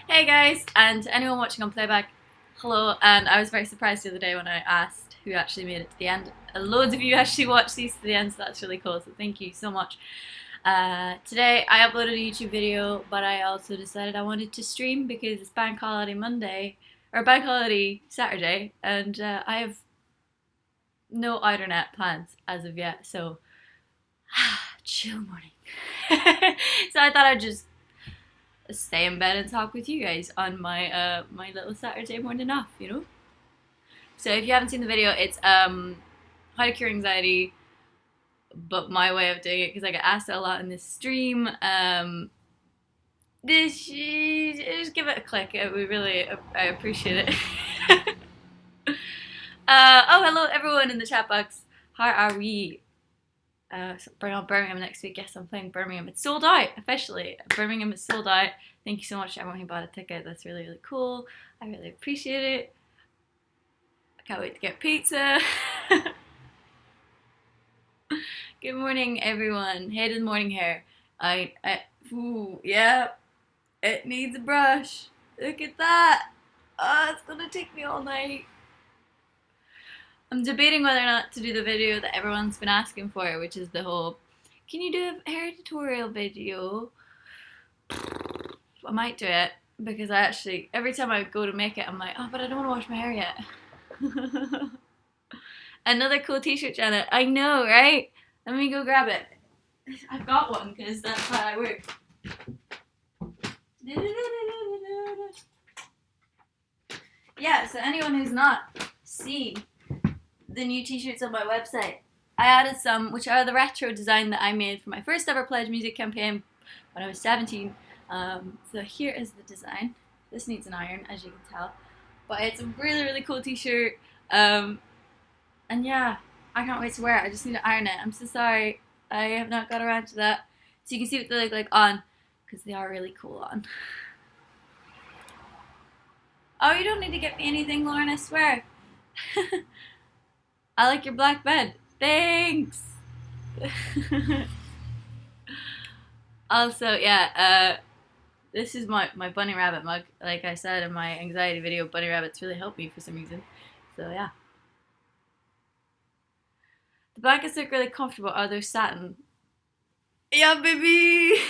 Hey guys, and to anyone watching on playback, hello. And I was very surprised the other day when I asked who actually made it to the end. Loads of you actually watched these to the end, so that's really cool. So thank you so much. Today I uploaded a YouTube video, but I also decided I wanted to stream because it's Bank Holiday Monday or Bank Holiday Saturday, and I have no internet plans as of yet. So chill morning. So I thought I'd just stay in bed and talk with you guys on my little Saturday morning off. So if you haven't seen the video, it's how to cure anxiety, but my way of doing it because I get asked it a lot in this stream. Just give it a click. I appreciate it. Oh, hello everyone in the chat box. How are we? Bring on Birmingham next week. Yes, I'm playing Birmingham. It's sold out officially. Birmingham is sold out. Thank you so much to everyone who bought a ticket. That's really, really cool. I really appreciate it. I can't wait to get pizza. Good morning, everyone. Hayden morning hair. Yeah, it needs a brush. Look at that. Oh, it's gonna take me all night. I'm debating whether or not to do the video that everyone's been asking for, which is the whole, can you do a hair tutorial video? I might do it because every time I go to make it, I'm like, oh, but I don't want to wash my hair yet. Another cool t-shirt, Janet. I know, right? Let me go grab it. I've got one because that's how I work. Yeah, so anyone who's not seen the new t-shirts on my website, I added some, which are the retro design that I made for my first ever Pledge Music campaign when I was 17. So here is the design. This needs an iron, as you can tell. But it's a really, really cool t-shirt. And yeah, I can't wait to wear it. I just need to iron it. I'm so sorry. I have not got around to that. So you can see what they look like on, because they are really cool on. Oh, you don't need to get me anything, Lauren, I swear. I like your black bed. Thanks! Also, yeah, this is my bunny rabbit mug. Like I said in my anxiety video, bunny rabbits really help me for some reason. So yeah. The blankets look really comfortable. Oh, they're satin. Yeah, baby!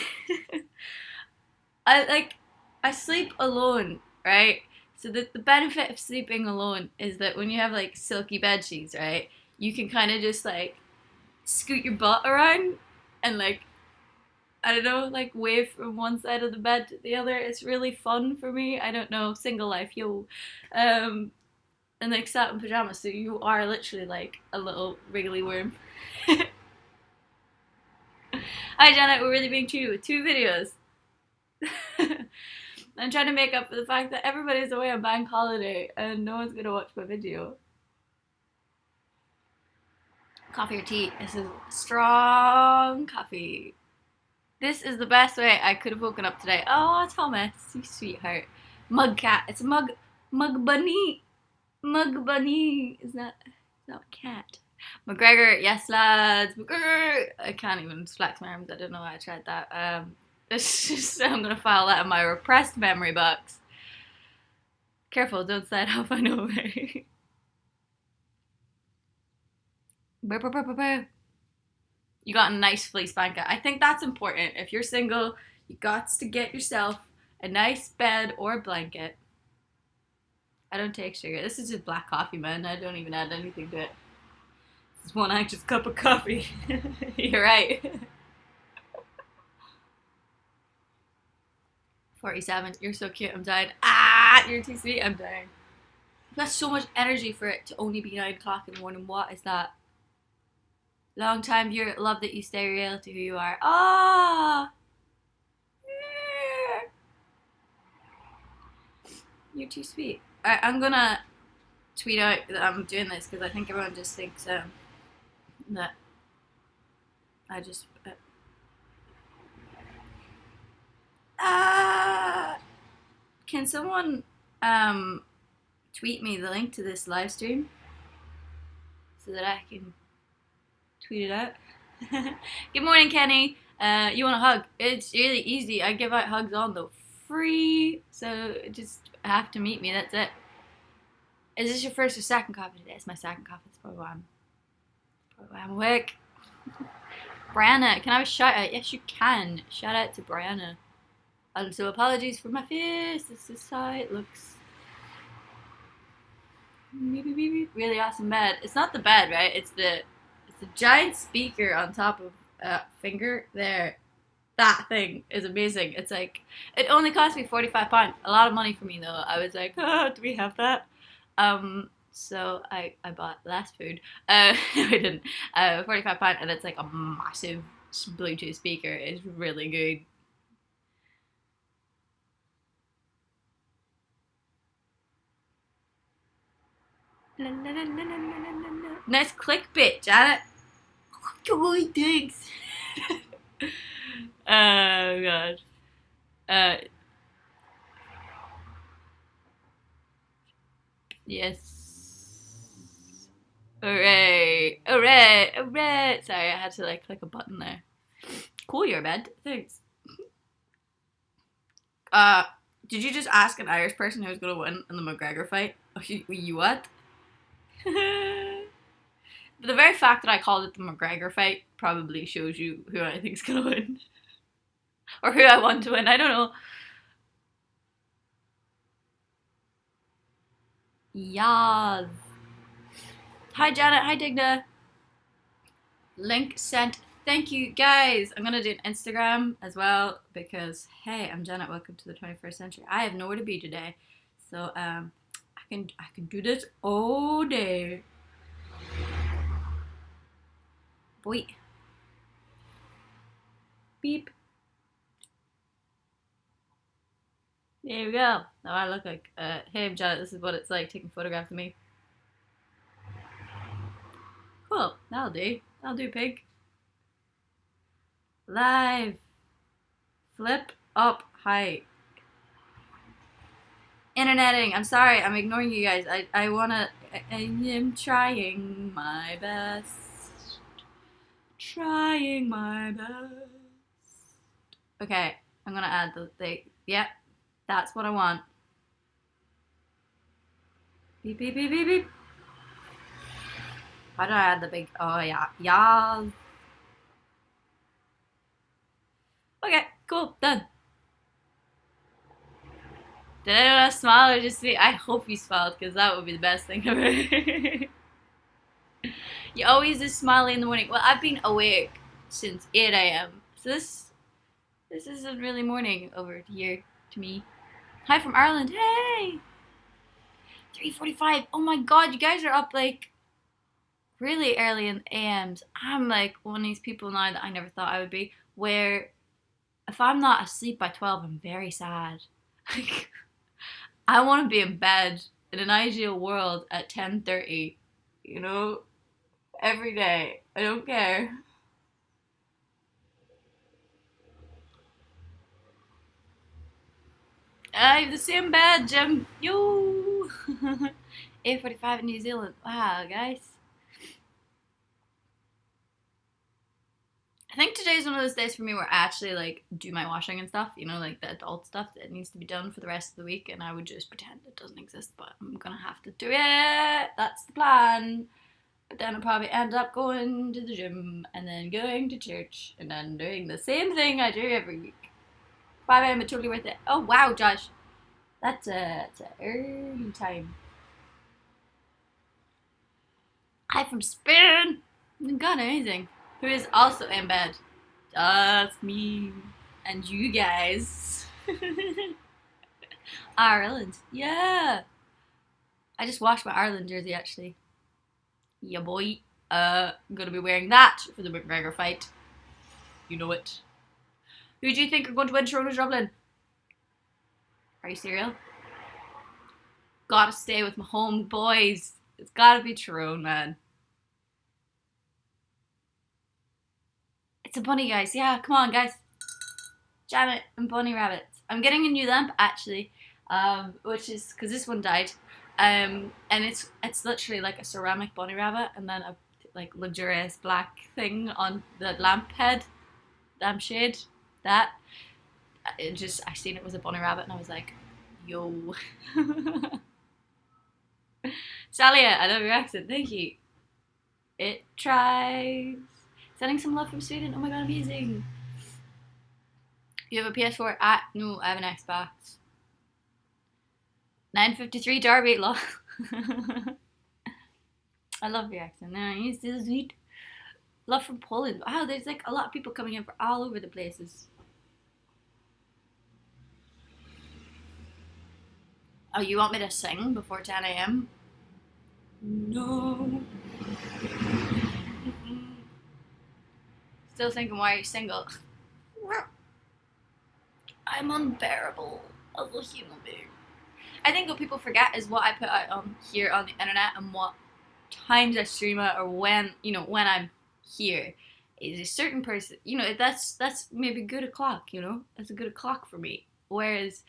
I sleep alone, right? So the benefit of sleeping alone is that when you have like silky bed sheets, right, you can kind of just like scoot your butt around and like, I don't know, like wave from one side of the bed to the other. It's really fun for me. I don't know, single life, yo. And like satin pajamas, so you are literally like a little wriggly worm. Hi Janet, we're really being treated with 2 videos. I'm trying to make up for the fact that everybody's away on bank holiday and no one's gonna watch my video. Coffee or tea? This is strong coffee. This is the best way I could have woken up today. Oh, Thomas, you sweetheart. Mug cat. It's a mug bunny. Mug bunny. Is that a cat? McGregor, yes lads. McGregor. I can't even flex my arms. I don't know why I tried that. It's just, I'm gonna file that in my repressed memory box. Careful, don't slide off on over. You got a nice fleece blanket. I think that's important. If you're single, you got to get yourself a nice bed or blanket. I don't take sugar. This is just black coffee, man. I don't even add anything to it. This is one anxious cup of coffee. You're right. 47. You're so cute. I'm dying. Ah, you're too sweet. I'm dying. I've got so much energy for it to only be 9 o'clock in the morning. What is that? Long time viewer, love that you stay real to who you are. Ah! You're too sweet. Alright, I'm gonna tweet out that I'm doing this because I think everyone just thinks that I just. Can someone tweet me the link to this live stream so that I can tweet it out? Good morning, Kenny. You want a hug? It's really easy. I give out hugs on the free. So just have to meet me. That's it. Is this your first or second coffee today? It's my second coffee. That's probably why I'm awake. Brianna, can I have a shout out? Yes, you can. Shout out to Brianna. Also, apologies for my face. This is how it looks. Really awesome bed. It's not the bed, right? It's the giant speaker on top of a finger there. That thing is amazing. It's like, it only cost me £45. A lot of money for me though. I was like, oh, do we have that? So I bought less food. I didn't. £45, and it's like a massive Bluetooth speaker. It's really good. Nice clickbait, Janet. Oh, thanks. Oh god. Yes. Hooray! Hooray! Hooray! Sorry, I had to like click a button there. Cool, your bed. Thanks. Did you just ask an Irish person who's gonna win in the McGregor fight? You what? The very fact that I called it the McGregor fight probably shows you who I think's gonna win. Or who I want to win, I don't know. Yas. Hi Janet, hi Digna. Link sent. Thank you guys. I'm gonna do an Instagram as well because hey, I'm Janet. Welcome to the 21st century. I have nowhere to be today, so I can do this all day. Boy. Beep. There we go. Now I look like hey, I'm Janet. This is what it's like taking photographs of me. Cool. That'll do. That'll do, pig. Live. Flip up height. Interneting. I'm sorry. I'm ignoring you guys. I wanna. I am trying my best. Trying my best. Okay. I'm gonna add the thing. Yep. That's what I want. Beep beep beep beep beep. How do I add the big? Oh yeah. Yeah. Okay, cool, done. Did anyone else smile or just me? I hope you smiled because that would be the best thing ever. You always do smiling in the morning. Well, I've been awake since 8 a.m. So this isn't really morning over here to me. Hi from Ireland. Hey! 3:45. Oh my god, you guys are up like really early in the AMs. I'm like one of these people now that I never thought I would be, where if I'm not asleep by 12, I'm very sad. Like, I want to be in bed in an ideal world at 10:30, you know, every day. I don't care. I have the same bed, Jim. Yo! 8:45 in New Zealand. Wow, guys. I think today's one of those days for me where I actually like do my washing and stuff, you know, like the adult stuff that needs to be done for the rest of the week, and I would just pretend it doesn't exist, but I'm gonna have to do it. That's the plan. But then I'll probably end up going to the gym and then going to church and then doing the same thing I do every week. 5 a.m. but totally worth it. Oh wow, Josh. That's a early time. Hi from Spain. God, amazing. Who is also in bed. Just me and you guys. Ireland. Yeah. I just washed my Ireland jersey actually. Yeah, boy. I'm gonna be wearing that for the McGregor fight. You know it. Who do you think are going to win Toronto Dublin? Are you serial? Gotta stay with my home boys. It's gotta be Tyrone, man. It's a bunny, guys. Yeah, come on, guys. Janet and bunny rabbits. I'm getting a new lamp actually, which is because this one died, and it's literally like a ceramic bunny rabbit and then a like luxurious black thing on the lamp head, lampshade. That I seen it was a bunny rabbit and I was like, yo. Salia, I love your accent. Thank you. It tries. Sending some love from Sweden. Oh my god, amazing. You have a PS4? No, I have an Xbox. 953 Derby, lol. I love your accent. Nice, so sweet. Love from Poland. Wow, there's like a lot of people coming in from all over the places. Oh, you want me to sing before 10 a.m.? No. Still thinking, why are you single? I'm unbearable as a human being. I think what people forget is what I put out on here on the internet and what times I stream it, or when when I'm here. Is a certain person, that's maybe good o'clock. That's a good o'clock for me. Whereas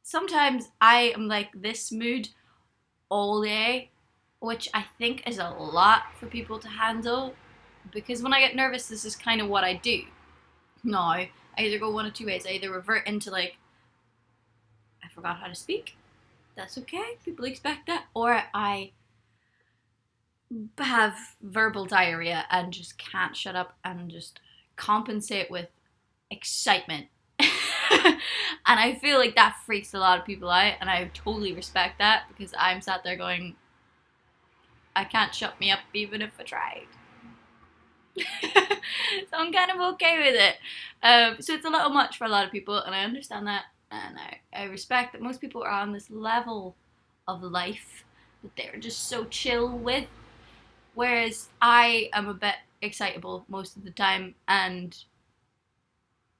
sometimes I am like this mood all day, which I think is a lot for people to handle, because when I get nervous, this is kind of what I do. Now, I either go one of two ways. I either revert into like, I forgot how to speak. That's okay. People expect that. Or I have verbal diarrhea and just can't shut up and just compensate with excitement. And I feel like that freaks a lot of people out, and I totally respect that, because I'm sat there going, I can't shut me up even if I tried. So I'm kind of okay with it. So it's a little much for a lot of people, and I understand that, and I respect that most people are on this level of life that they're just so chill with, whereas I am a bit excitable most of the time, and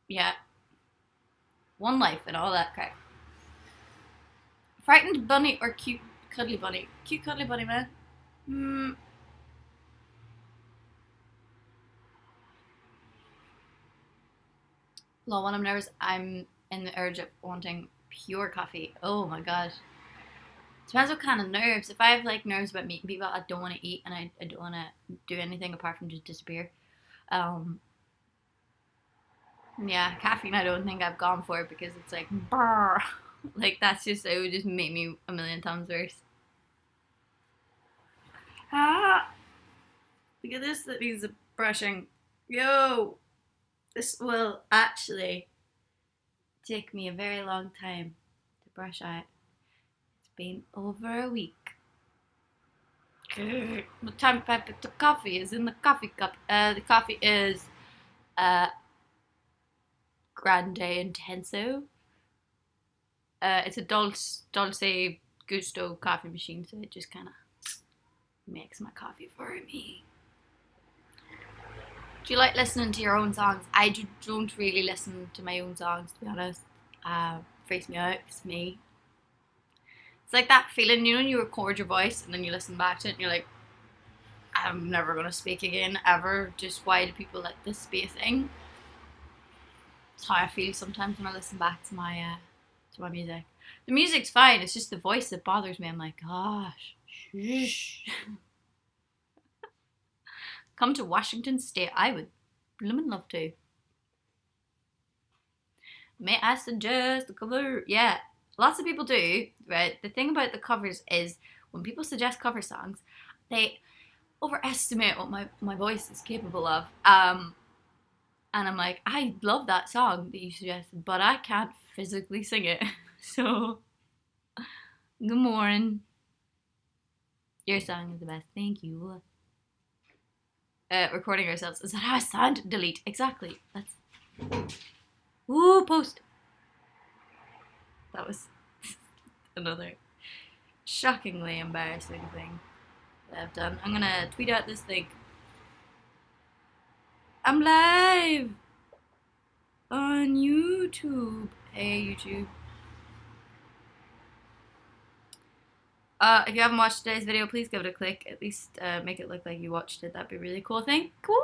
yeah, one life and all that crap. Frightened bunny or cute cuddly bunny? Cute cuddly bunny, man. Well, when I'm nervous, I'm in the urge of wanting pure coffee. Oh my god. Depends what kind of nerves. If I have like nerves about meeting people, I don't want to eat, and I don't want to do anything apart from just disappear. Um, yeah, caffeine I don't think I've gone for, because it's like, brr. Like it would just make me a million times worse. Ah, look at this, that needs a brushing. Yo, this will actually take me a very long time to brush out. It's been over a week. The time I put the coffee is in the coffee cup. The coffee is Grande Intenso. It's a Dulce Gusto coffee machine, so it just kind of makes my coffee for me. Do you like listening to your own songs? I don't really listen to my own songs, to be honest. Freaks me out. It's me. It's like that feeling, when you record your voice and then you listen back to it and you're like, I'm never going to speak again, ever. Just why do people like this spacing? That's how I feel sometimes when I listen back to my music. The music's fine, it's just the voice that bothers me. I'm like, gosh, shh. Come to Washington State. I would blooming love to. May I suggest a cover? Yeah, lots of people do, right? The thing about the covers is when people suggest cover songs, they overestimate what my voice is capable of. And I'm like, I love that song that you suggested, but I can't physically sing it. So, good morning. Your song is the best. Thank you. Recording ourselves. Is that how I sound? Delete. Exactly. That's. Ooh, post. That was another shockingly embarrassing thing that I've done. I'm gonna tweet out this thing. I'm live on YouTube. Hey, YouTube. If you haven't watched today's video, please give it a click. At least make it look like you watched it. That'd be really cool. Thank you.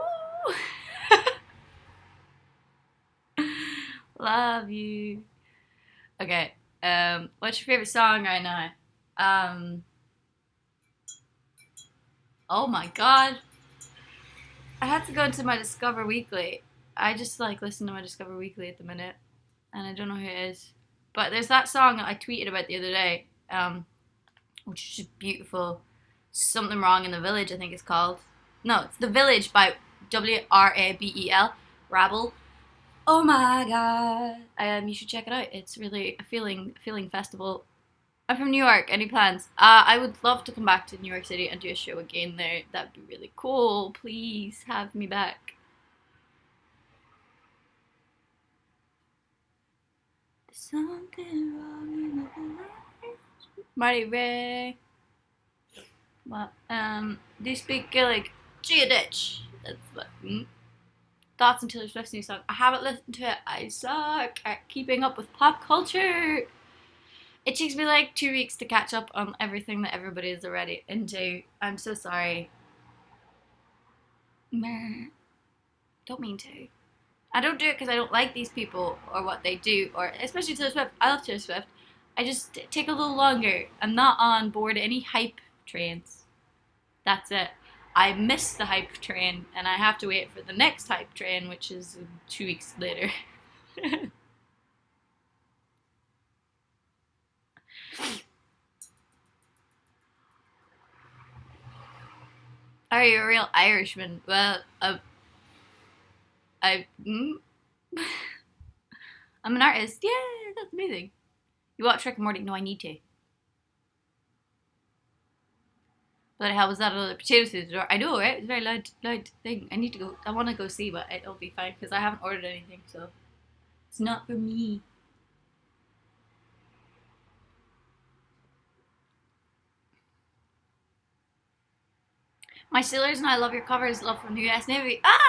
Love you. Okay. What's your favorite song right now? Oh my god. I had to go into my Discover Weekly. I just like listen to my Discover Weekly at the minute. and I don't know who it is. But there's that song that I tweeted about the other day, which is just beautiful. Something Wrong in the Village, I think it's called. No, it's The Village by WRABEL, Rabble. Oh my god! You should check it out. It's really a feeling festival. I'm from New York. Any plans? I would love to come back to New York City and do a show again there. That'd be really cool. Please have me back. There's something wrong in the village. Marty Ray. What? Do you speak Gaelic? Giadich. That's what. Thoughts on Taylor Swift's new song? I haven't listened to it. I suck at keeping up with pop culture. It takes me like 2 weeks to catch up on everything that everybody is already into. I'm so sorry. Meh. Don't mean to. I don't do it because I don't like these people or what they do, or especially Taylor Swift. I love Taylor Swift. I just take a little longer. I'm not on board any hype trains. That's it. I missed the hype train, and I have to wait for the next hype train, which is 2 weeks later. Are you a real Irishman? Well, I'm an artist. Yeah, that's amazing. You watch Rick and Morty? No, I need to. But how was that another potato food door? I know, right? It's a very loud thing. I need to go. I want to go see, but it'll be fine because I haven't ordered anything, so it's not for me. My sailors and I love your covers. Love from the U.S. Navy. Ah,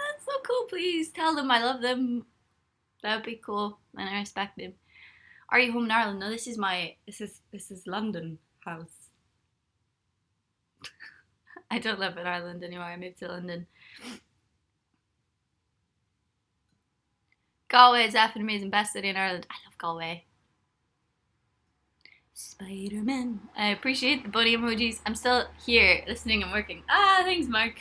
that's so cool. Please tell them I love them. That would be cool, and I respect them. Are you home in Ireland? No, this is London house. I don't live in Ireland anymore. I moved to London. Galway is effing amazing. Best city in Ireland. I love Galway. Spider-Man. I appreciate the bunny emojis. I'm still here listening and working. Ah, thanks, Mark.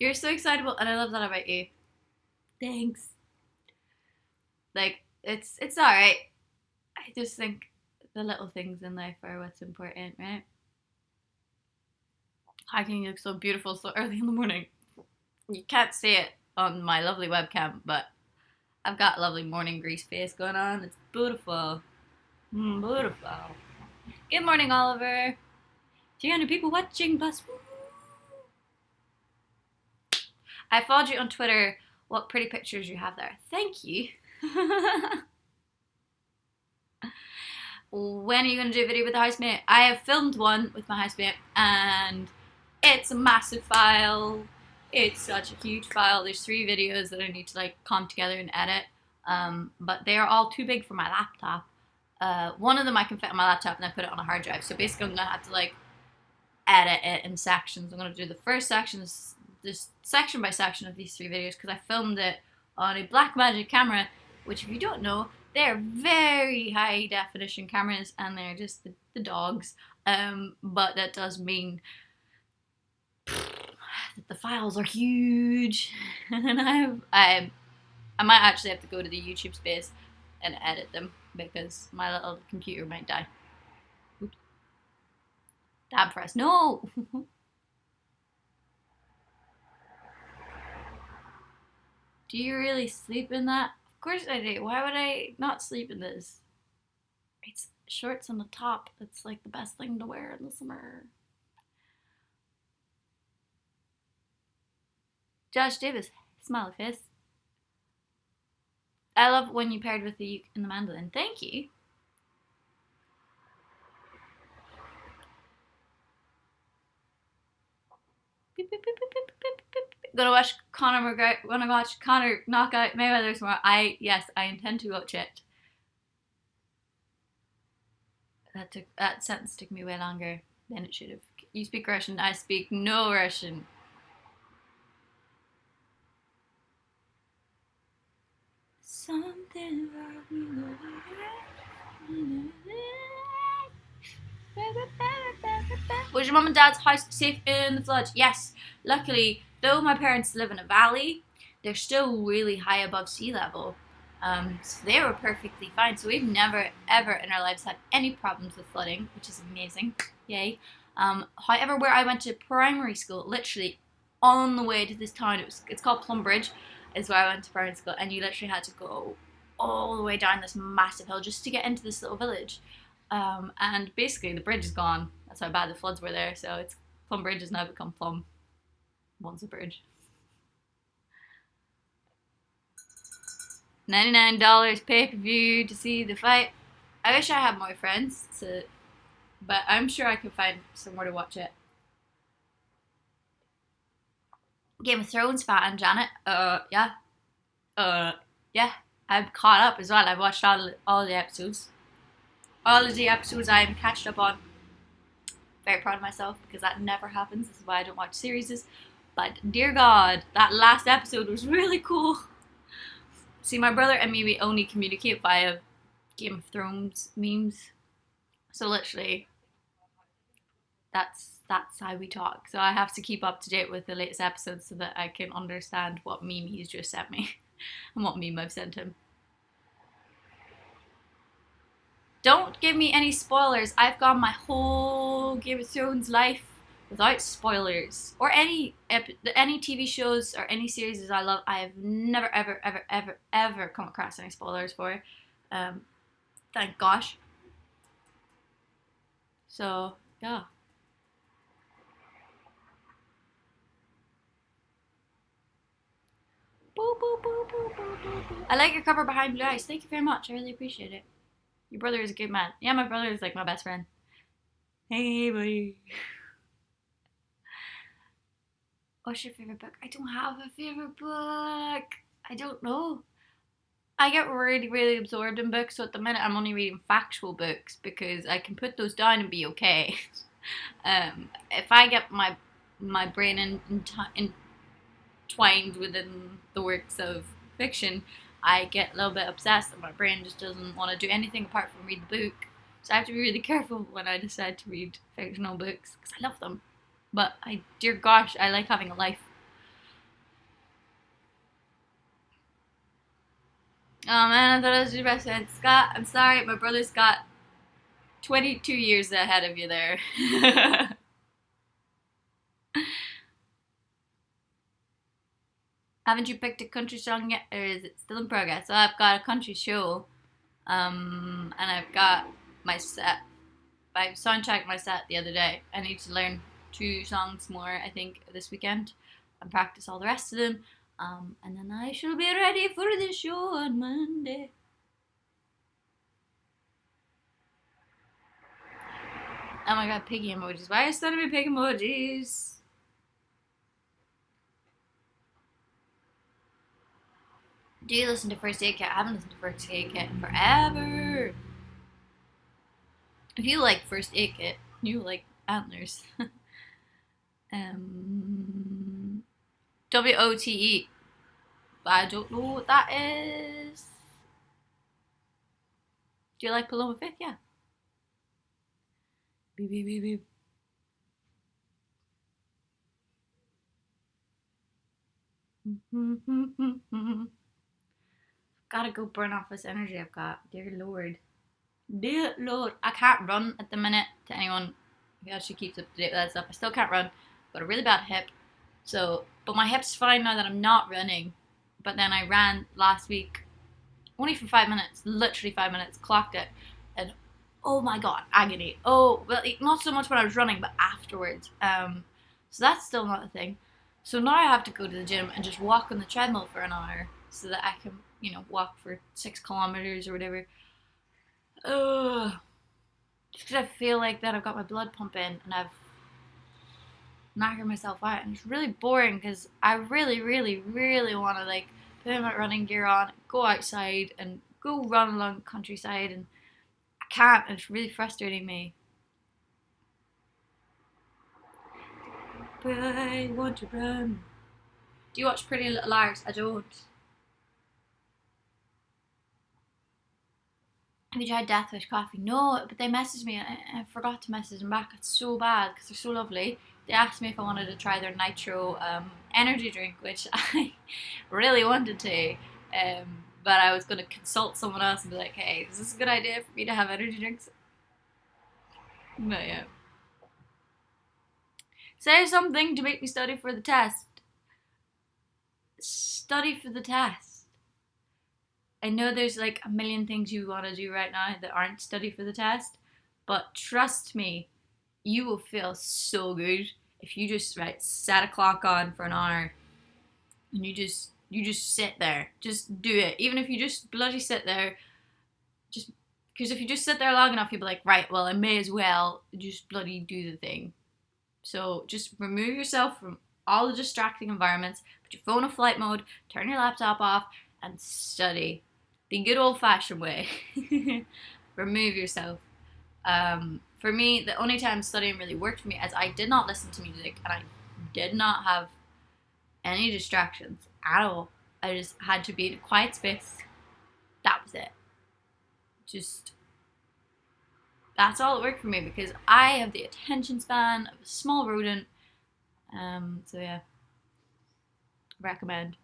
You're so excitable, and I love that about you. Thanks. Like, it's alright. I just think the little things in life are what's important, right? How can you look so beautiful so early in the morning? You can't see it on my lovely webcam, but I've got a lovely morning grease face going on. It's beautiful. Beautiful. Good morning, Oliver. 300 people watching, plus. I followed you on Twitter. What pretty pictures you have there. Thank you. When are you going to do a video with the housemate? I have filmed one with my housemate, and it's a massive file. It's such a huge file. There's 3 videos that I need to like come together and edit, but they are all too big for my laptop. One of them I can fit on my laptop, and I put it on a hard drive. So basically, I'm gonna have to like edit it in sections. I'm gonna do the first section, this section by section of these 3 videos, because I filmed it on a Blackmagic camera, which if you don't know, they're very high definition cameras, and they're just the dogs. But that does mean that the files are huge, and I might actually have to go to the YouTube space and edit them because my little computer might die. Oops. Tab press. No. Do you really sleep in that? Of course I do. Why would I not sleep in this? It's shorts on the top. It's like the best thing to wear in the summer. Josh Davis, smiley face. I love when you paired with the uke and the mandolin. Thank you. Beep, beep, beep, beep, beep, beep, beep. Gonna watch Conor knock out Mayweather tomorrow. Yes, I intend to watch it. That sentence took me way longer than it should have. You speak Russian. I speak no Russian. Something about me. Was your mum and dad's house safe in the flood? Yes. Luckily, though my parents live in a valley, they're still really high above sea level. So they were perfectly fine. So we've never, ever in our lives had any problems with flooding, which is amazing. Yay. However, where I went to primary school, literally on the way to this town, it's called Plumbridge, is where I went to primary school, and you literally had to go all the way down this massive hill just to get into this little village. And basically the bridge is gone. That's how bad the floods were there. So it's Plumbridge has now become Plum once a bridge. $99 pay-per-view to see the fight. I wish I had more friends, but I'm sure I could find somewhere to watch it. Game of Thrones fan Janet. Yeah. Yeah. I'm caught up as well. I've watched all the episodes. All of the episodes I am catched up on. Very proud of myself because that never happens. This is why I don't watch series. But dear God, that last episode was really cool. See, my brother and me, we only communicate via Game of Thrones memes. So literally, that's how we talk. So I have to keep up to date with the latest episodes so that I can understand what meme he's just sent me and what meme I've sent him. Don't give me any spoilers. I've gone my whole Game of Thrones life without spoilers. Or any TV shows or any series I love, I have never, ever, ever, ever, ever come across any spoilers for. Thank gosh. So, yeah. Boo, boo, boo, boo, boo, boo, boo. I like your cover behind blue eyes. Thank you very much. I really appreciate it. Your brother is a good man. Yeah, my brother is like my best friend. Hey, buddy. What's your favorite book? I don't have a favorite book. I don't know. I get really, really absorbed in books, so at the minute I'm only reading factual books because I can put those down and be okay. If I get my brain entwined within the works of fiction, I get a little bit obsessed and my brain just doesn't want to do anything apart from read the book. So I have to be really careful when I decide to read fictional books because I love them. But dear gosh, I like having a life. Oh man, I thought I was your best friend. Scott, I'm sorry, my brother's got 22 years ahead of you there. Haven't you picked a country song yet, or is it still in progress? So I've got a country show, and I've got my set. I soundchecked my set the other day. I need to learn 2 songs more, I think, this weekend, and practice all the rest of them. And then I shall be ready for the show on Monday. Oh my god, piggy emojis. Why are you sending me pig emojis? Do you listen to First Aid Kit? I haven't listened to First Aid Kit in forever. If you like First Aid Kit, you like Antlers. WOTE. I don't know what that is. Do you like Paloma Faith? Yeah. Beep, beep, beep, beep. Gotta go burn off this energy I've got. Dear Lord. Dear Lord. I can't run at the minute, to anyone who actually keeps up to date with that stuff. I still can't run. Got a really bad hip. But my hip's fine now that I'm not running. But then I ran last week, only for 5 minutes, literally 5 minutes, clocked it, and oh my god, agony. Oh, well, not so much when I was running, but afterwards. So that's still not a thing. So now I have to go to the gym and just walk on the treadmill for an hour so that I can, walk for 6 kilometers or whatever. Ugh. Just because I feel like that I've got my blood pumping and I've knocking myself out, and it's really boring because I really, really, really want to put my running gear on, go outside, and go run along the countryside, and I can't. And it's really frustrating me. But I want to run. Do you watch Pretty Little Liars? I don't. have you tried Death Wish coffee? No, but they messaged me and I forgot to message them back. It's so bad because they're so lovely. They asked me if I wanted to try their Nitro energy drink, which I really wanted to. But I was going to consult someone else and be like, hey, is this a good idea for me to have energy drinks? But yeah. Say something to make me study for the test. Study for the test. I know there's like a million things you want to do right now that aren't study for the test, but trust me, you will feel so good if you just set a clock on for an hour and you just sit there. Just do it. Even if you just bloody sit there, just because if you just sit there long enough, you'll be like, right, well, I may as well just bloody do the thing. So just remove yourself from all the distracting environments, put your phone on flight mode, turn your laptop off, and study. The good old-fashioned way. Remove yourself. For me, the only time studying really worked for me is I did not listen to music and I did not have any distractions at all. I just had to be in a quiet space. That was it. That's all that worked for me because I have the attention span of a small rodent. So yeah, recommend.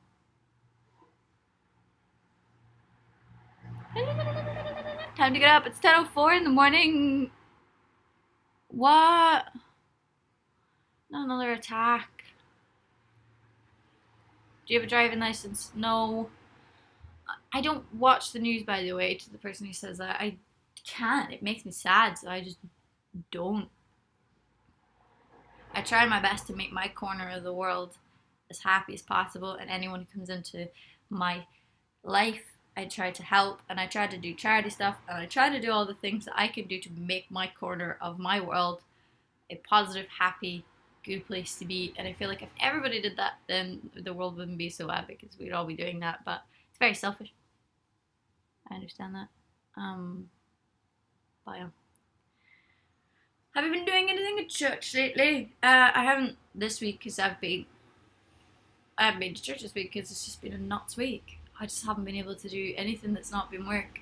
Time to get up. It's 10:04 in the morning. What? Not another attack. Do you have a driving license? No. I don't watch the news, by the way, to the person who says that. I can't. It makes me sad, so I just don't. I try my best to make my corner of the world as happy as possible, and anyone who comes into my life, I try to help, and I try to do charity stuff, and I try to do all the things that I can do to make my corner of my world a positive, happy, good place to be. And I feel like if everybody did that, then the world wouldn't be so bad because we'd all be doing that. But it's very selfish. I understand that. But yeah. Have you been doing anything at church lately? I haven't this week because I haven't been to church this week because it's just been a nuts week. I just haven't been able to do anything that's not been work.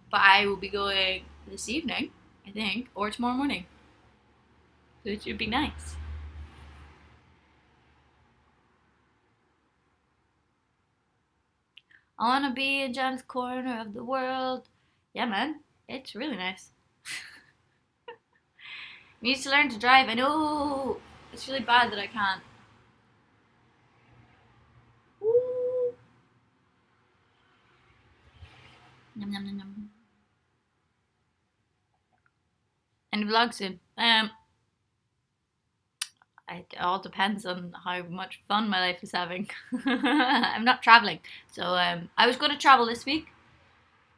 But I will be going this evening, I think, or tomorrow morning. So it should be nice. I want to be in John's corner of the world. Yeah, man. It's really nice. I need to learn to drive. I know. It's really bad that I can't. Woo. Yum, yum, yum, yum. And the vlog soon. It all depends on how much fun my life is having. I'm not traveling. So I was going to travel this week.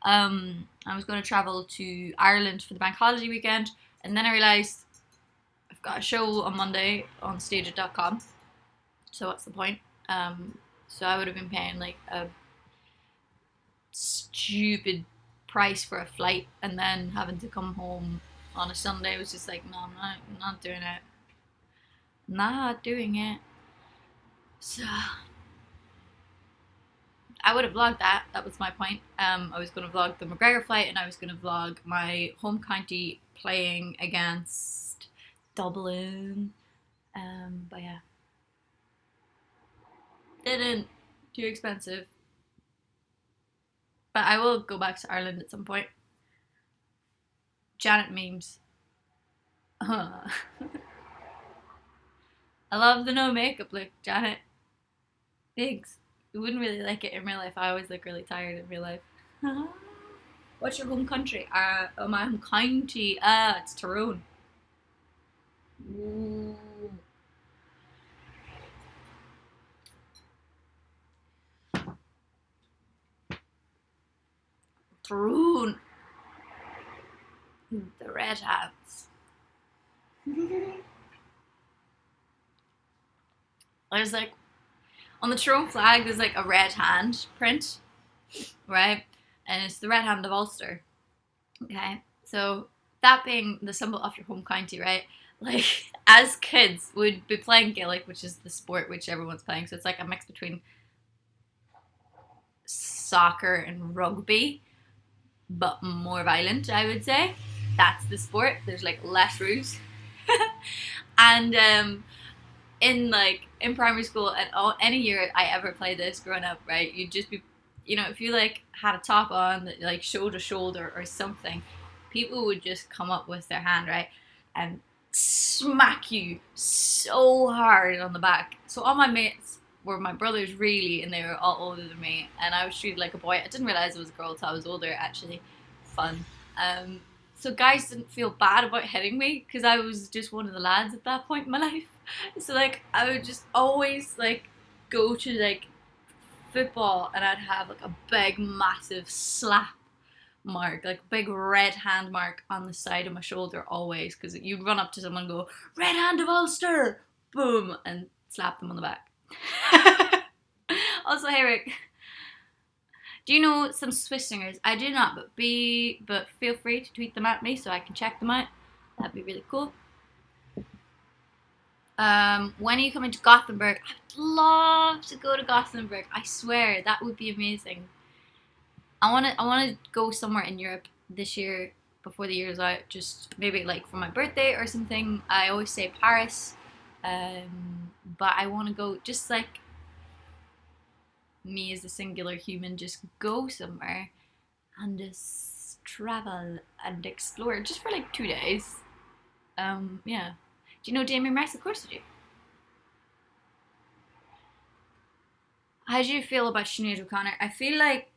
I was going to travel to Ireland for the bank holiday weekend. And then I realised I've got a show on Monday on stageit.com. So what's the point? So I would have been paying like a stupid price for a flight and then having to come home on a Sunday. It was just like, no, I'm not doing it. Not doing it. So I would have vlogged that. That was my point. I was going to vlog the McGregor flight and I was going to vlog my home county playing against Dublin. But yeah. Didn't. Too expensive. But I will go back to Ireland at some point. Janet memes. I love the no makeup look, Janet. Thanks. You wouldn't really like it in real life. I always look really tired in real life. What's your home country? My home county. It's Tyrone. Ooh. Tyrone. The red hats. There's like on the Tyrone flag there's like a red hand print, right? And it's the red hand of Ulster. Okay. So that being the symbol of your home county, right? Like as kids would be playing Gaelic, which is the sport which everyone's playing. So it's like a mix between soccer and rugby. but more violent, I would say. That's the sport. There's like less rules. And in like in primary school and any year I ever played this growing up, right, you'd just be, if you like had a top on that like showed a shoulder or something, people would just come up with their hand, right, and smack you so hard on the back. So all my mates were my brothers, really, and they were all older than me, and I was treated like a boy. I didn't realize it was a girl till I was older, actually. Fun. So guys didn't feel bad about hitting me because I was just one of the lads at that point in my life. So like I would just always like go to like football and I'd have like a big massive slap mark, like a big red hand mark on the side of my shoulder always, because you'd run up to someone and go, "Red hand of Ulster," boom, and slap them on the back. Also, hey Rick, do you know some Swiss singers? I do not, but feel free to tweet them at me so I can check them out. That'd be really cool. When are you coming to Gothenburg? I'd love to go to Gothenburg. I swear that would be amazing. I wanna go somewhere in Europe this year before the year is out. Just maybe like for my birthday or something. I always say Paris, but I want to go just like me as a singular human. Just go somewhere and just travel and explore just for like 2 days. Yeah. Do you know Damien Rice? Of course I do. How do you feel about Sinead O'Connor? I feel like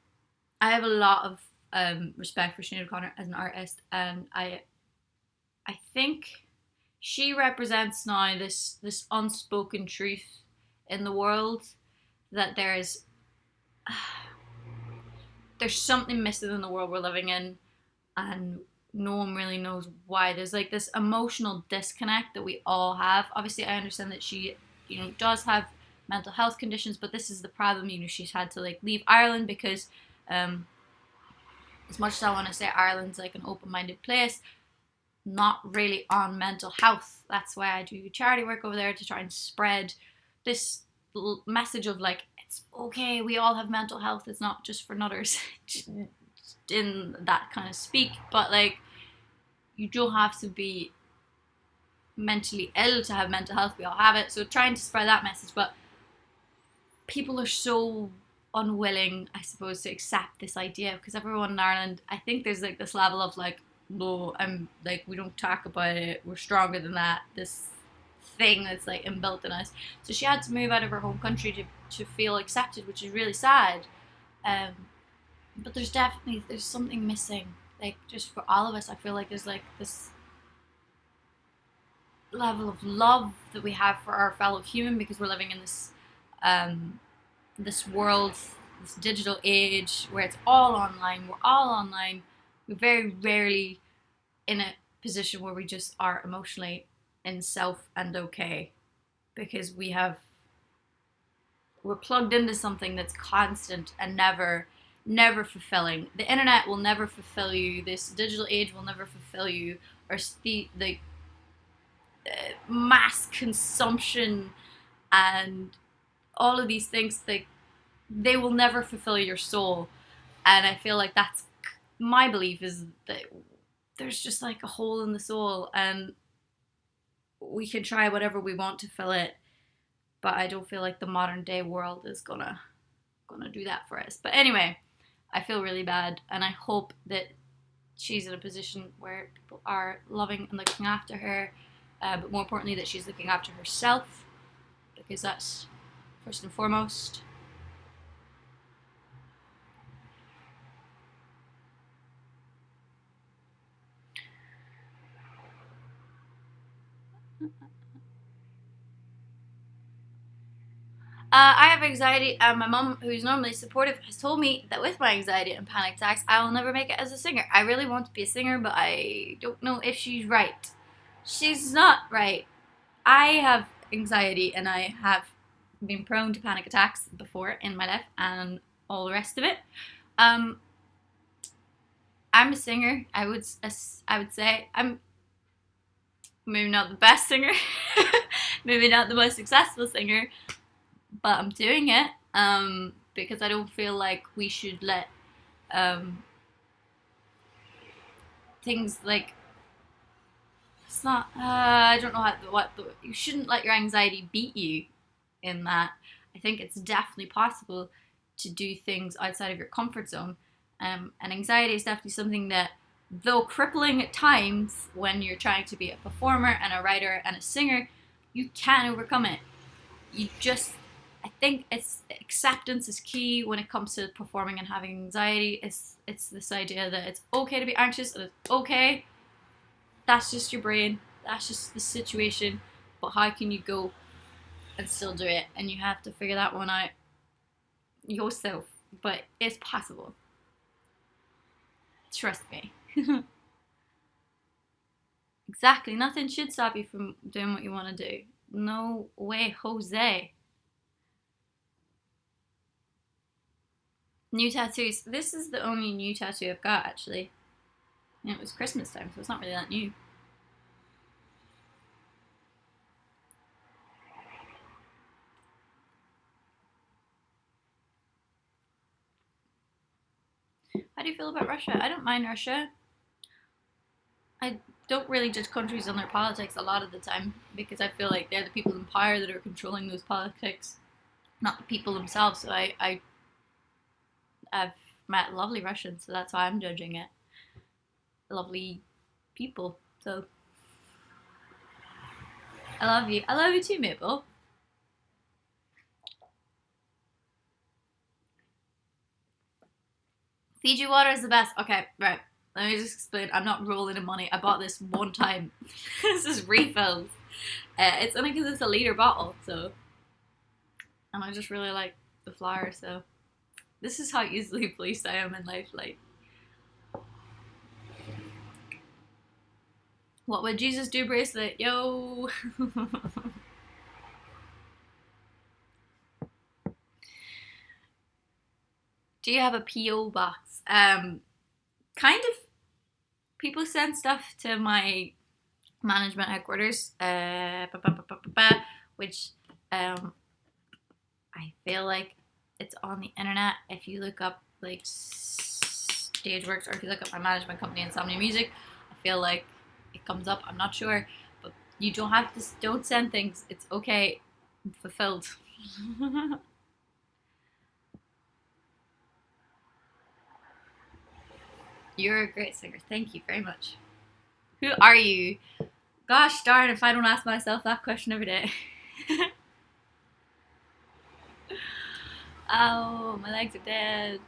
I have a lot of respect for Sinead O'Connor as an artist, and I think she represents now this unspoken truth in the world that there's something missing in the world we're living in, and no one really knows why. There's like this emotional disconnect that we all have. Obviously, I understand that she, does have mental health conditions, but this is the problem. She's had to like leave Ireland because, as much as I want to say Ireland's like an open-minded place, not really on mental health. That's why I do charity work over there, to try and spread this message of like, it's okay, we all have mental health. It's not just for nutters. In that kind of speak, but like you don't have to be mentally ill to have mental health. We all have it. So trying to spread that message, but people are so unwilling, I suppose, to accept this idea, because everyone in Ireland, I think there's like this level of like, no, I'm like, we don't talk about it, we're stronger than that, this thing that's like inbuilt in us. So she had to move out of her home country to feel accepted, which is really sad. But there's something missing, like just for all of us. I feel like there's like this level of love that we have for our fellow human, because we're living in this world, this digital age where it's all online. We're all online. We're very rarely in a position where we just are emotionally in self and okay, because we're plugged into something that's constant and never fulfilling. The internet will never fulfill you. This digital age will never fulfill you. Or the mass consumption and all of these things, they will never fulfill your soul. And I feel like that's my belief, is that there's just like a hole in the soul, and we can try whatever we want to fill it, but I don't feel like the modern day world is gonna do that for us. But anyway, I feel really bad, and I hope that she's in a position where people are loving and looking after her, but more importantly that she's looking after herself, because that's first and foremost. I have anxiety, and my mum, who's normally supportive, has told me that with my anxiety and panic attacks, I will never make it as a singer. I really want to be a singer, but I don't know if she's right. She's not right. I have anxiety, and I have been prone to panic attacks before in my life, and all the rest of it. I'm a singer. I would say I'm maybe not the best singer, maybe not the most successful singer, but I'm doing it, because I don't feel like we should let things like, it's not, I don't know you shouldn't let your anxiety beat you in that. I think it's definitely possible to do things outside of your comfort zone. And anxiety is definitely something that, though crippling at times when you're trying to be a performer and a writer and a singer, you can overcome it. You just, I think it's acceptance is key when it comes to performing and having anxiety. It's this idea that it's okay to be anxious and it's okay. That's just your brain. That's just the situation. But how can you go and still do it? And you have to figure that one out yourself. But it's possible. Trust me. Exactly. Nothing should stop you from doing what you want to do. No way, Jose. New tattoos. This is the only new tattoo I've got, actually. And it was Christmas time, so it's not really that new. How do you feel about Russia? I don't mind Russia. I don't really judge countries on their politics a lot of the time because I feel like they're the people in power that are controlling those politics, not the people themselves. So I've met lovely Russians, so that's why I'm judging it. Lovely people. So I love you. I love you too, Maple. Fiji water is the best. Okay, right. Let me just explain. I'm not rolling in money. I bought this one time. This is refills. It's only because it's a liter bottle, so. And I just really like the flower, so. This is how easily pleased I am in life. Like, what would Jesus do bracelet? Yo! Do you have a P.O. box? Kind of. People send stuff to my management headquarters, which I feel like it's on the internet. If you look up like Stageworks, or if you look up my management company, Insomnia Music, I feel like it comes up. I'm not sure, but you don't have to. Don't send things. It's okay. I'm fulfilled. You're a great singer. Thank you very much. Who are you? Gosh darn if I don't ask myself that question every day. Oh, my legs are dead.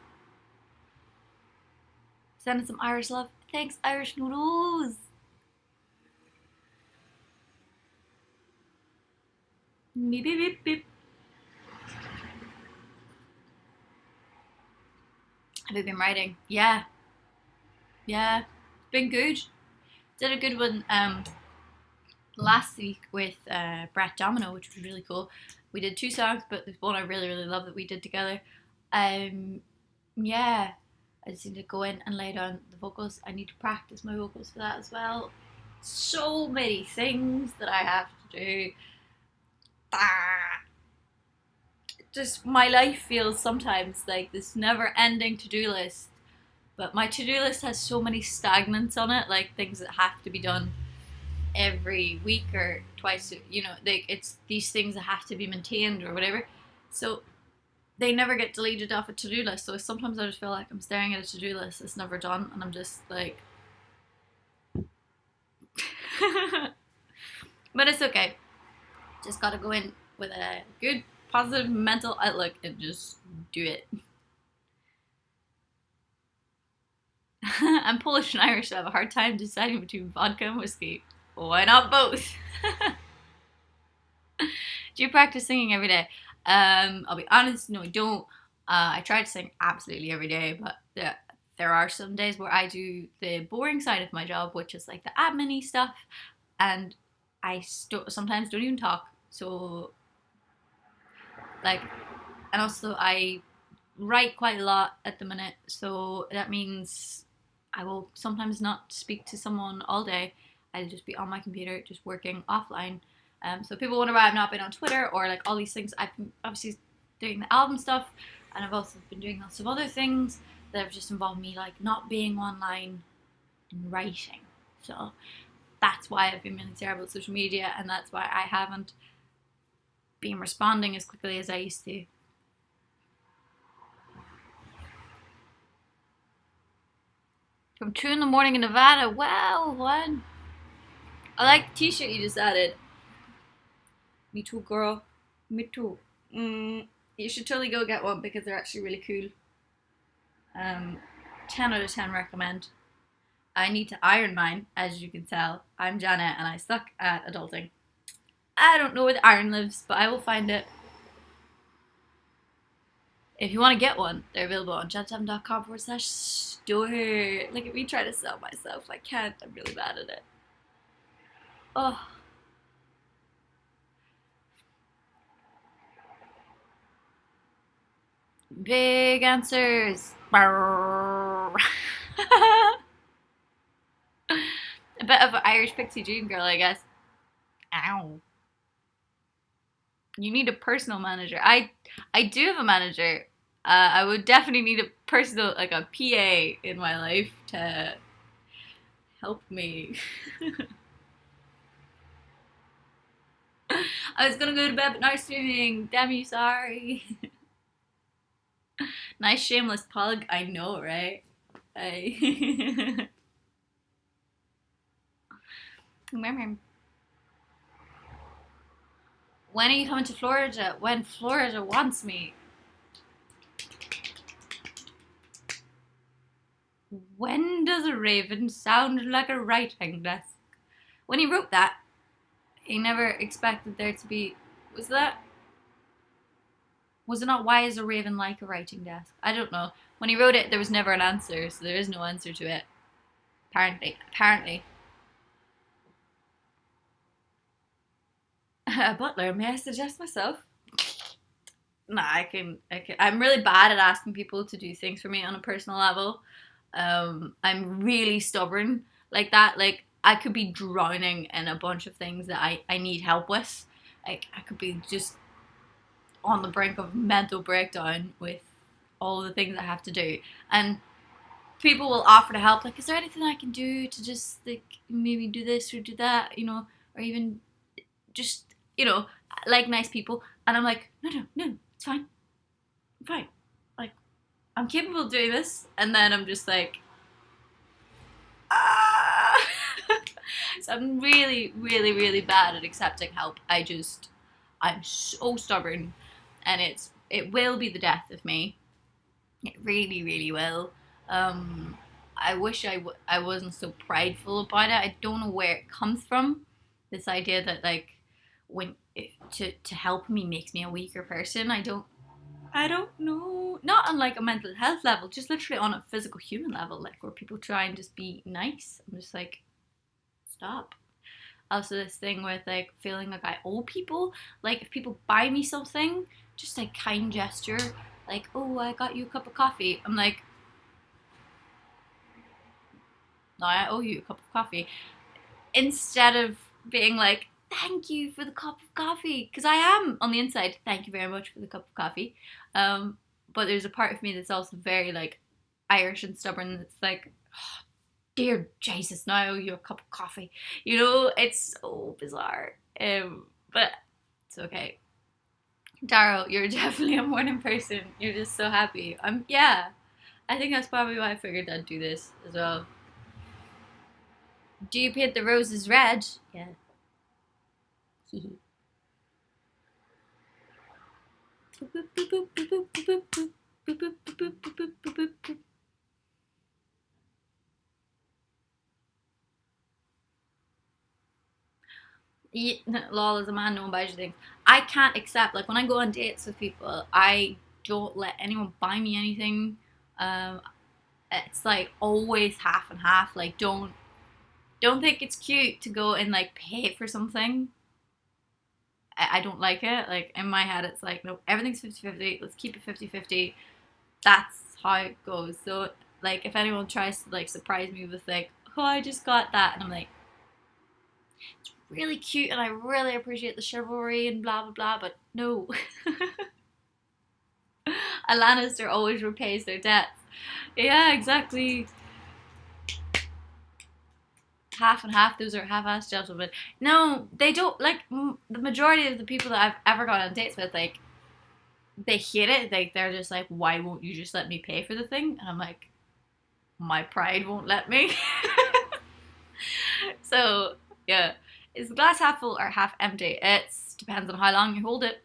Sending some Irish love. Thanks, Irish noodles. Beep, beep, beep, beep. Have you been writing? Yeah. Yeah. It's been good. Did a good one last week with Brett Domino, which was really cool. We did 2 songs, but there's one I really, really love that we did together. Yeah, I just need to go in and lay down the vocals. I need to practice my vocals for that as well. So many things that I have to do. Just my life feels sometimes like this never-ending to-do list. But my to-do list has so many stagnants on it, like things that have to be done every week or twice, it's these things that have to be maintained or whatever. So they never get deleted off a to-do list. So sometimes I just feel like I'm staring at a to-do list that's never done, and I'm just like, but it's okay. Just gotta go in with a good, positive mental outlook and just do it. I'm Polish and Irish, so I have a hard time deciding between vodka and whiskey. Why not both? Do you practice singing every day? I'll be honest, no, I don't. I try to sing absolutely every day, but there are some days where I do the boring side of my job, which is like the admin-y stuff, and I sometimes don't even talk. So, like, and also I write quite a lot at the minute, so that means I will sometimes not speak to someone all day. I'll just be on my computer, just working offline. So people wonder why I've not been on Twitter or like all these things. I've been obviously doing the album stuff, and I've also been doing lots of other things that have just involved me like not being online in writing. So that's why I've been really terrible at social media, and that's why I haven't been responding as quickly as I used to. From 2 in the morning in Nevada. Wow, one. I like the t-shirt you just added. Me too, girl. Me too. You should totally go get one because they're actually really cool. 10 out of 10 recommend. I need to iron mine, as you can tell. I'm Janet and I suck at adulting. I don't know where the iron lives, but I will find it. If you want to get one, they're available on chattam.com/store. Look at me trying to sell myself. I can't. I'm really bad at it. Oh. Big answers. A bit of an Irish pixie dream girl, I guess. Ow. You need a personal manager. I do have a manager. I would definitely need a personal, like a PA in my life to help me. I was gonna go to bed but now streaming. Damn you, sorry. Nice shameless plug. I know, right? When are you coming to Florida? When Florida wants me. When does a raven sound like a writing desk? When he wrote that, he never expected there to be... Was it not why is a raven like a writing desk? I don't know. When he wrote it, there was never an answer, so there is no answer to it. Apparently. Butler, may I suggest myself? Nah, I can. I'm really bad at asking people to do things for me on a personal level. I'm really stubborn like that. Like, I could be drowning in a bunch of things that I need help with. Like, I could be just on the brink of mental breakdown with all the things I have to do. And people will offer to help. Like, is there anything I can do to just, like, maybe do this or do that, you know, or even just, you know, like nice people. And I'm like, no, it's fine. I'm fine. Like, I'm capable of doing this. And then I'm just like, ah. So I'm really, really, really bad at accepting help. I'm so stubborn, and it will be the death of me. It really, really will. I wish I wasn't so prideful about it. I don't know where it comes from. This idea that, like, to help me makes me a weaker person. I don't know. Not on, like, a mental health level, just literally on a physical human level, like, where people try and just be nice. I'm just like, stop. Also, this thing with, like, feeling like I owe people. Like, if people buy me something, just a kind gesture, like, oh, I got you a cup of coffee. I'm like, no, I owe you a cup of coffee. Instead of being like, thank you for the cup of coffee. Because I am, on the inside, thank you very much for the cup of coffee. But there's a part of me that's also very, like, Irish and stubborn. That's like, oh, dear Jesus, now I owe you a cup of coffee. You know, it's so bizarre. But it's okay. Darrow, you're definitely a morning person. You're just so happy. Yeah. I think that's probably why I figured I'd do this as well. Do you paint the roses red? Yeah. Yeah, lol, as a man, no one buys you things. I can't accept, like, when I go on dates with people, I don't let anyone buy me anything. Um, it's like always half and half. Like, don't think it's cute to go and, like, pay for something. I don't like it. Like, in my head, it's like, no, everything's 50-50. Let's keep it 50-50. That's how it goes. So, like, if anyone tries to, like, surprise me with, like, oh, I just got that, and I'm like, it's really cute and I really appreciate the chivalry and blah blah blah, but no. A Lannister always repays their debts. Yeah, exactly. half and half. Those are half-assed gentlemen. No, they don't like the majority of the people that I've ever gone on dates with. Like, they hate it. Like, they're just like, why won't you just let me pay for the thing? And I'm like, my pride won't let me. So yeah, is the glass half full or half empty? It depends on how long you hold it.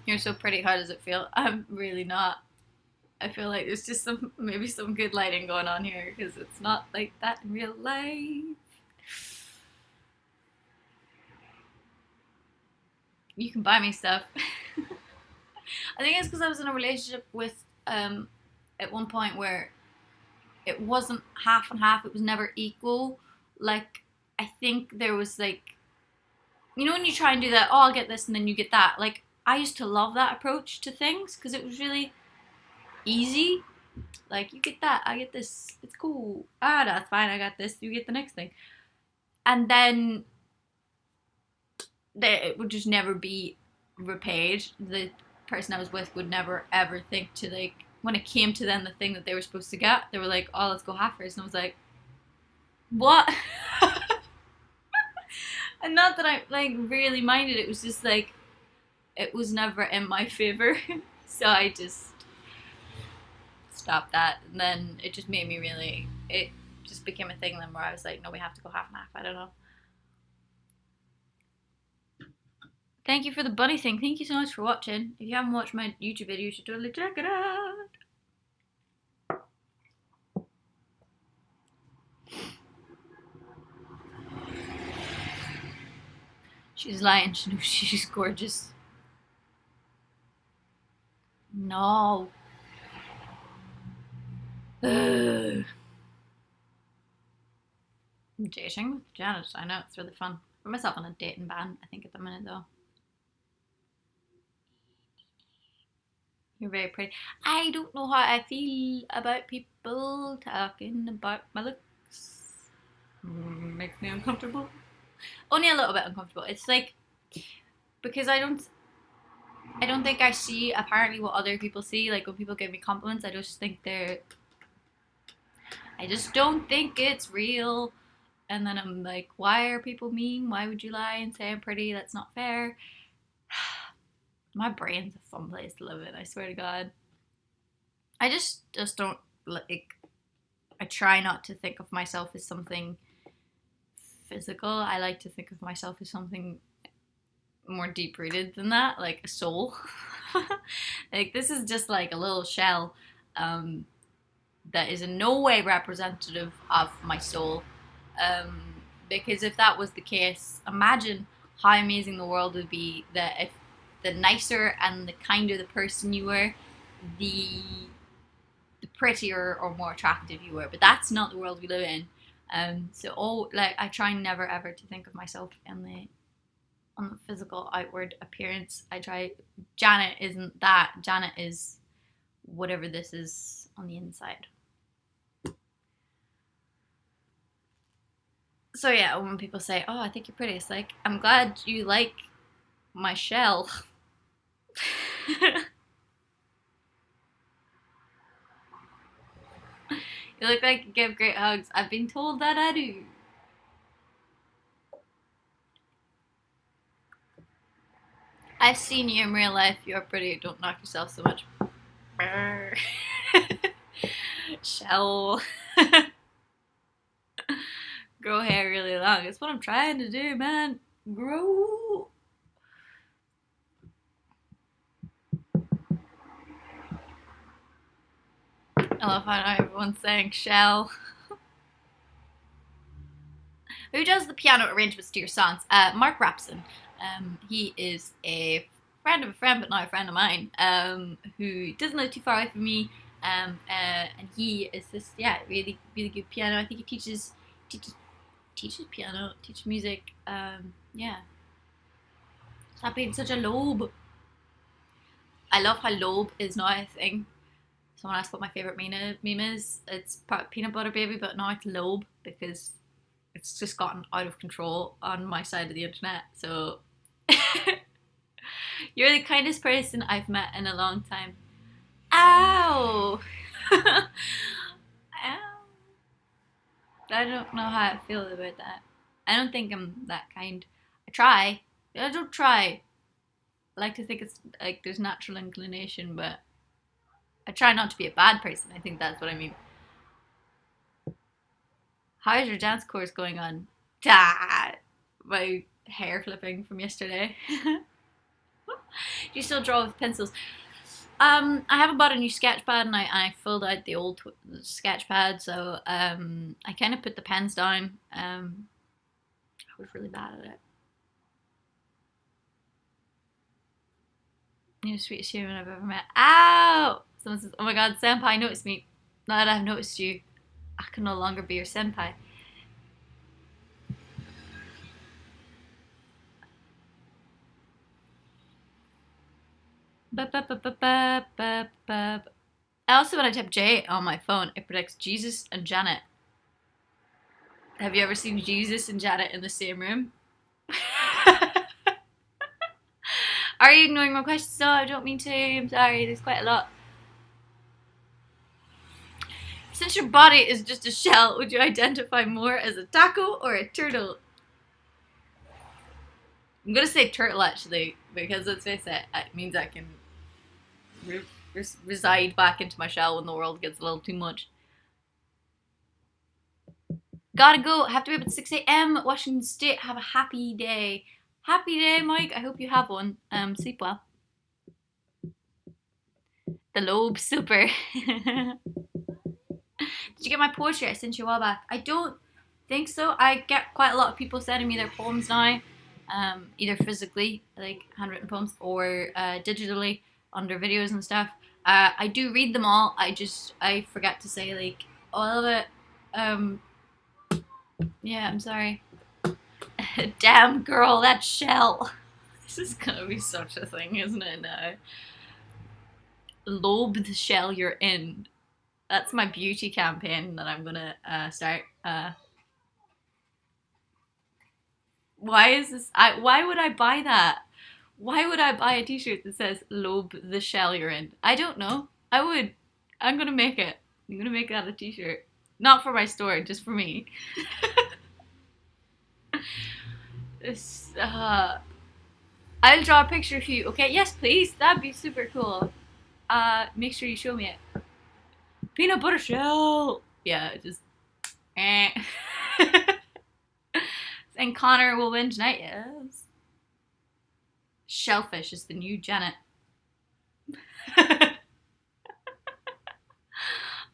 You're so pretty. How does it feel? I'm really not. I feel like there's just maybe some good lighting going on here because it's not like that in real life. You can buy me stuff. I think it's because I was in a relationship with at one point where it wasn't half and half. It was never equal. Like, I think there was like, you know, when you try and do that, oh, I'll get this and then you get that. Like, I used to love that approach to things because it was really easy. Like, you get that, I get this, it's cool. Ah, that's fine, I got this, you get the next thing. And then it would just never be repaid. The person I was with would never ever think to, like, when it came to then the thing that they were supposed to get, they were like, oh, let's go halfers. And I was like, what? And not that I like really minded, it was just like, it was never in my favor. So I just stopped that, and then it just made me really, it just became a thing then where I was like, no, we have to go half and half. I don't know. Thank you for the bunny thing. Thank you so much for watching. If you haven't watched my YouTube video, you should totally check it out. She's lying. She knows she's gorgeous. No. I'm dating with Janet. I know, it's really fun. I put myself on a dating ban, I think, at the minute, though. You're very pretty. I don't know how I feel about people talking about my looks. Makes me uncomfortable. Only a little bit uncomfortable. It's like, because I don't think I see apparently what other people see. Like, when people give me compliments, I just don't think it's real. And then I'm like, why are people mean? Why would you lie and say I'm pretty? That's not fair. My brain's a fun place to live in, I swear to God. I just don't, like, I try not to think of myself as something physical. I like to think of myself as something more deep-rooted than that, like a soul. Like, this is just like a little shell that is in no way representative of my soul. Because if that was the case, imagine how amazing the world would be that if the nicer and the kinder the person you were, the prettier or more attractive you were. But that's not the world we live in. I try never ever to think of myself on the physical outward appearance. I try. Janet isn't that. Janet is whatever this is on the inside. So yeah, when people say, oh, I think you're pretty, it's like, I'm glad you like my shell. You look like you give great hugs. I've been told that I do. I've seen you in real life. You're pretty. Don't knock yourself so much. Shell. Grow hair really long. It's what I'm trying to do, man. Grow. I love how everyone's saying shell. Who does the piano arrangements to your songs? Mark Rapson. He is a friend of a friend, but not a friend of mine, who doesn't live too far away from me. And he is this, really, really good piano. I think he teaches piano, teaches music. Stop being such a lobe. I love how lobe is now a thing. Someone asked what my favourite meme is. It's peanut butter baby, but now it's lobe because it's just gotten out of control on my side of the internet. So you're the kindest person I've met in a long time. Ow! Ow! I don't know how I feel about that. I don't think I'm that kind. I try. I don't try. I like to think it's like there's natural inclination, but I try not to be a bad person. I think that's what I mean. How's your dance course going on? My hair flipping from yesterday. Do you still draw with pencils? I haven't bought a new sketch pad, and I filled out the old sketch pad, so I kind of put the pens down. I was really bad at it. You're the sweetest human I've ever met. Ow! Someone says, "Oh my God, senpai noticed me." Now that I've noticed you, I can no longer be your senpai. I also, when I type J on my phone, it predicts Jesus and Janet. Have you ever seen Jesus and Janet in the same room? Are you ignoring my questions? No, I don't mean to. I'm sorry, there's quite a lot. Since your body is just a shell, would you identify more as a taco or a turtle? I'm gonna say turtle actually, because let's face it, it means I can reside back into my shell when the world gets a little too much. Gotta go. Have to be up at 6 a.m. Washington State. Have a happy day. Happy day, Mike. I hope you have one. Sleep well. The Lobe, super. Did you get my poetry I sent you a while back? I don't think so. I get quite a lot of people sending me their poems now, either physically, like handwritten poems, or digitally under videos and stuff. I do read them all. I forget to say like all of it. Yeah, I'm sorry. Damn girl, that shell. This is gonna be such a thing, isn't it now? Lobe the shell you're in. That's my beauty campaign that I'm gonna start. Why is this? Why would I buy that? Why would I buy a T-shirt that says "Lobe the shell you're in"? I don't know. I would. I'm gonna make it. I'm gonna make that a T-shirt. Not for my store, just for me. This. I'll draw a picture of you. Okay? Yes, please. That'd be super cool. Make sure you show me it. Peanut butter shell. Yeah, just. Eh. And Connor will win tonight. Yes. Shellfish is the new Janet.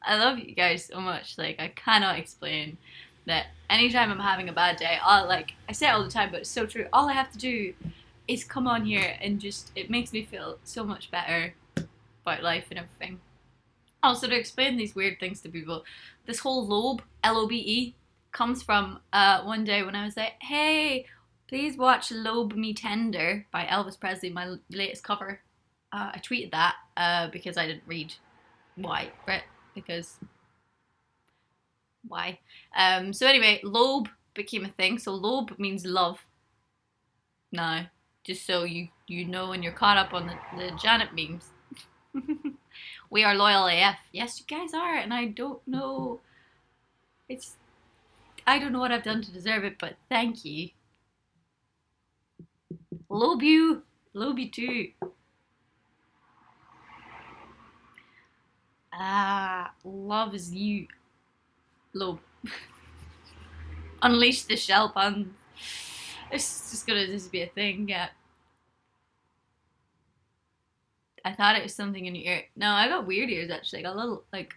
I love you guys so much. Like, I cannot explain that anytime I'm having a bad day, I say it all the time, but it's so true. All I have to do is come on here and just, it makes me feel so much better about life and everything. Also, to explain these weird things to people, this whole lobe, L-O-B-E, comes from one day when I was like, hey, please watch Lobe Me Tender by Elvis Presley, my latest cover. I tweeted that because I didn't read why, right? Because why? So anyway, Lobe became a thing. So Lobe means love. Now, just so you know when you're caught up on the Janet memes. We are loyal AF. Yes, you guys are, and I don't know. I don't know what I've done to deserve it, but thank you. Love you. Love you too. Loves you. Lobe. Unleash the shell puns. It's just gonna just be a thing, yeah. I thought it was something in your ear. No, I got weird ears actually. I got little like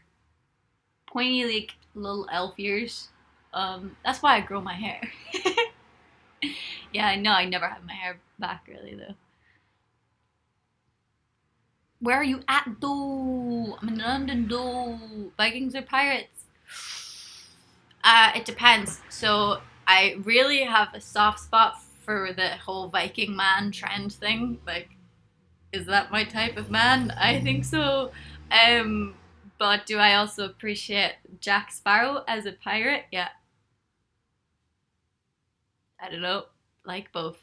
pointy like little elf ears. That's why I grow my hair. Yeah, I know. I never have my hair back really though. Where are you at though? I'm in London though. Vikings or pirates? It depends. So I really have a soft spot for the whole Viking man trend thing. Like, is that my type of man? I think so. Um, but do I also appreciate Jack Sparrow as a pirate? Yeah, I don't know. Like both.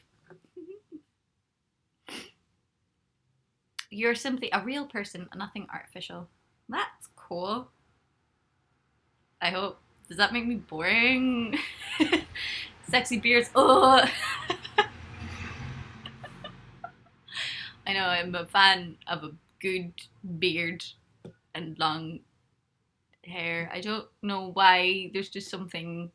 You're simply a real person, nothing artificial. That's cool. I hope Does that make me boring? Sexy beards. Oh. I know I'm a fan of a good beard and long hair. I don't know why. There's just something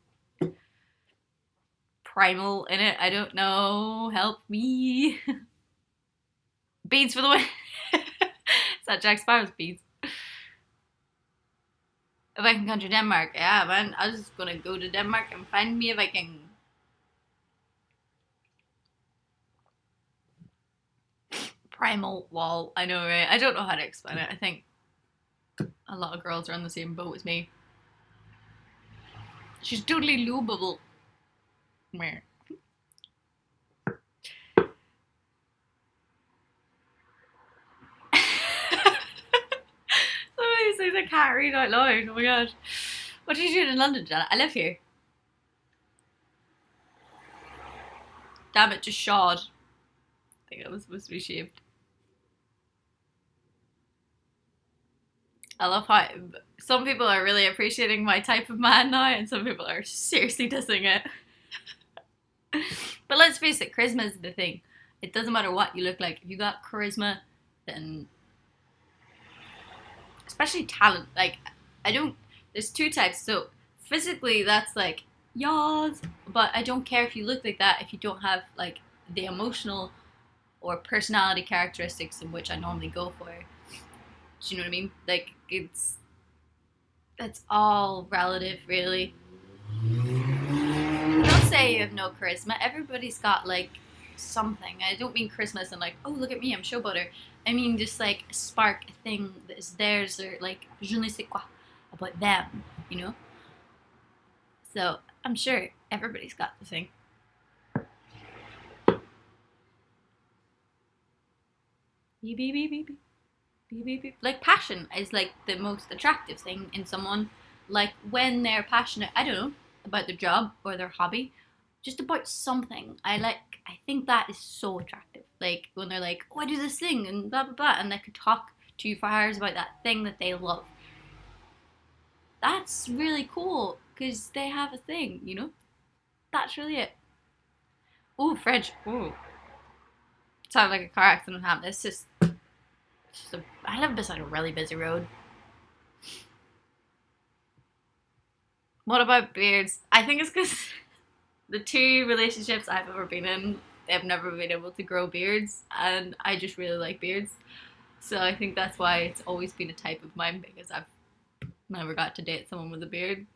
primal in it. I don't know. Help me. Beads for the win. Is that Jack Sparrow's beads? A Viking country, Denmark. Yeah, man. I was just gonna go to Denmark and find me a Viking. Primal wall. I know, right? I don't know how to explain it. I think a lot of girls are on the same boat as me. She's totally lubable. Where? Some of these things I can't read out loud. Oh my god. What did you do in London, Janet? I live here. Damn it, just shawed. I think it was supposed to be shaved. I love how some people are really appreciating my type of man now, and some people are seriously dissing it. But let's face it, charisma is the thing. It doesn't matter what you look like. If you got charisma, then especially talent. Like there's two types. So physically, that's like yaws. But I don't care if you look like that if you don't have like the emotional or personality characteristics in which I normally go for. Do you know what I mean? Like that's all relative, really. Don't say you have no charisma. Everybody's got like something. I don't mean charisma as in like, oh look at me, I'm showboater. I mean just like a spark, a thing that is theirs, or like je ne sais quoi about them, you know? So I'm sure everybody's got the thing. Beep beep beep beep beep. Beep, beep, beep. Like passion is like the most attractive thing in someone. Like when they're passionate, I don't know, about their job or their hobby, just about something. I think that is so attractive. Like when they're like, oh, I do this thing and blah blah blah, and they could talk to you for hours about that thing that they love. That's really cool because they have a thing, you know. That's really it. Oh, French. Oh, sounds like a car accident happened. I live beside a really busy road. What about beards? I think it's because the two relationships I've ever been in, they've never been able to grow beards, and I just really like beards. So I think that's why it's always been a type of mine, because I've never got to date someone with a beard.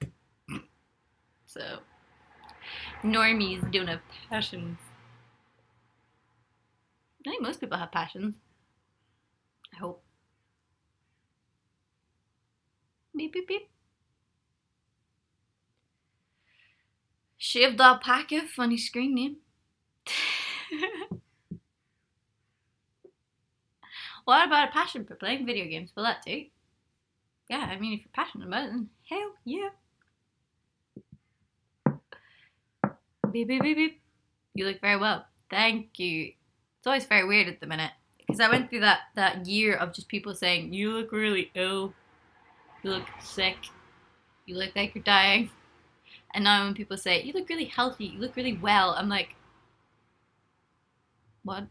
So normies don't have passions. I think most people have passions. I hope. Beep beep beep. Shaved alpaca, funny screen name. What about a passion for playing video games? Well, that too. Yeah, I mean, if you're passionate about it, then hell yeah. Beep beep beep beep. You look very well. Thank you. It's always very weird at the minute, because I went through that year of just people saying, you look really ill, you look sick, you look like you're dying. And now when people say, you look really healthy, you look really well, I'm like, what?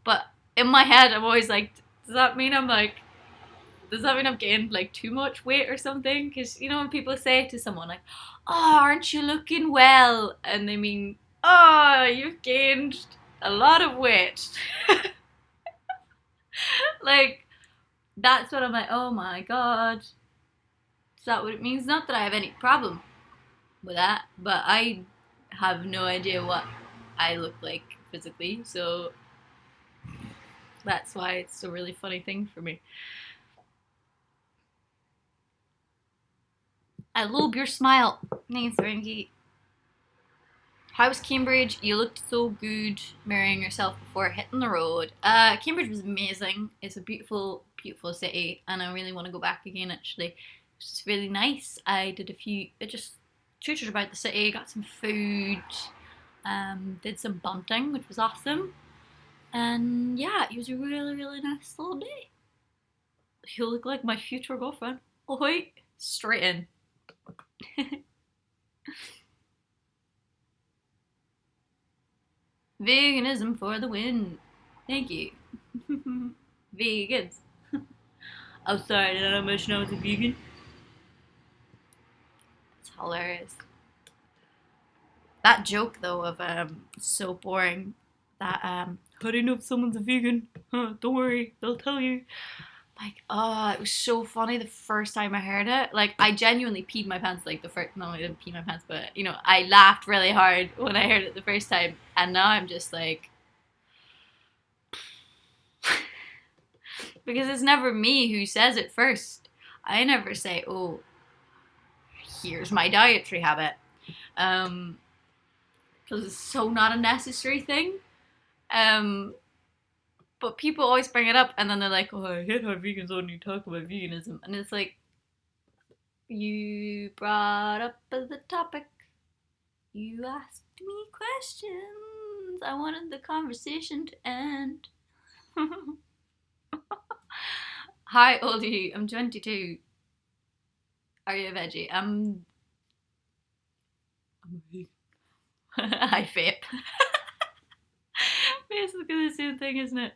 But in my head, I'm always like, does that mean I've gained like too much weight or something? Because you know when people say to someone like, oh, aren't you looking well? And they mean, oh, you've gained a lot of weight. Like, that's what I'm like, oh my god. Is that what it means? Not that I have any problem with that, but I have no idea what I look like physically, so that's why it's a really funny thing for me. I love your smile. Thanks, Frankie. How was Cambridge? You looked so good mirroring yourself before hitting the road. Cambridge was amazing. It's a beautiful, beautiful city, and I really want to go back again, actually. It's just really nice. I did just tutored about the city, got some food, did some bunting, which was awesome. And yeah, it was a really, really nice little day. You look like my future girlfriend. Oh, wait. Straight in. Veganism for the win. Thank you. Vegans. Oh, sorry, did I mention I was a vegan? It's hilarious. That joke, though, of so boring. That how do you know if someone's a vegan? Huh, don't worry, they'll tell you. Like, oh, it was so funny the first time I heard it. Like, I genuinely peed my pants. Like the first, no, I didn't pee my pants, but you know, I laughed really hard when I heard it the first time, and now I'm just like, because it's never me who says it first. I never say, oh, here's my dietary habit, because it's so not a necessary thing. But people always bring it up, and then they're like, "Oh, I hate how vegans only talk about veganism," and it's like, you brought up the topic, you asked me questions, I wanted the conversation to end. Hi, old you. I'm 22. Are you a veggie? I'm a vegan. I vape. Basically the same thing, isn't it?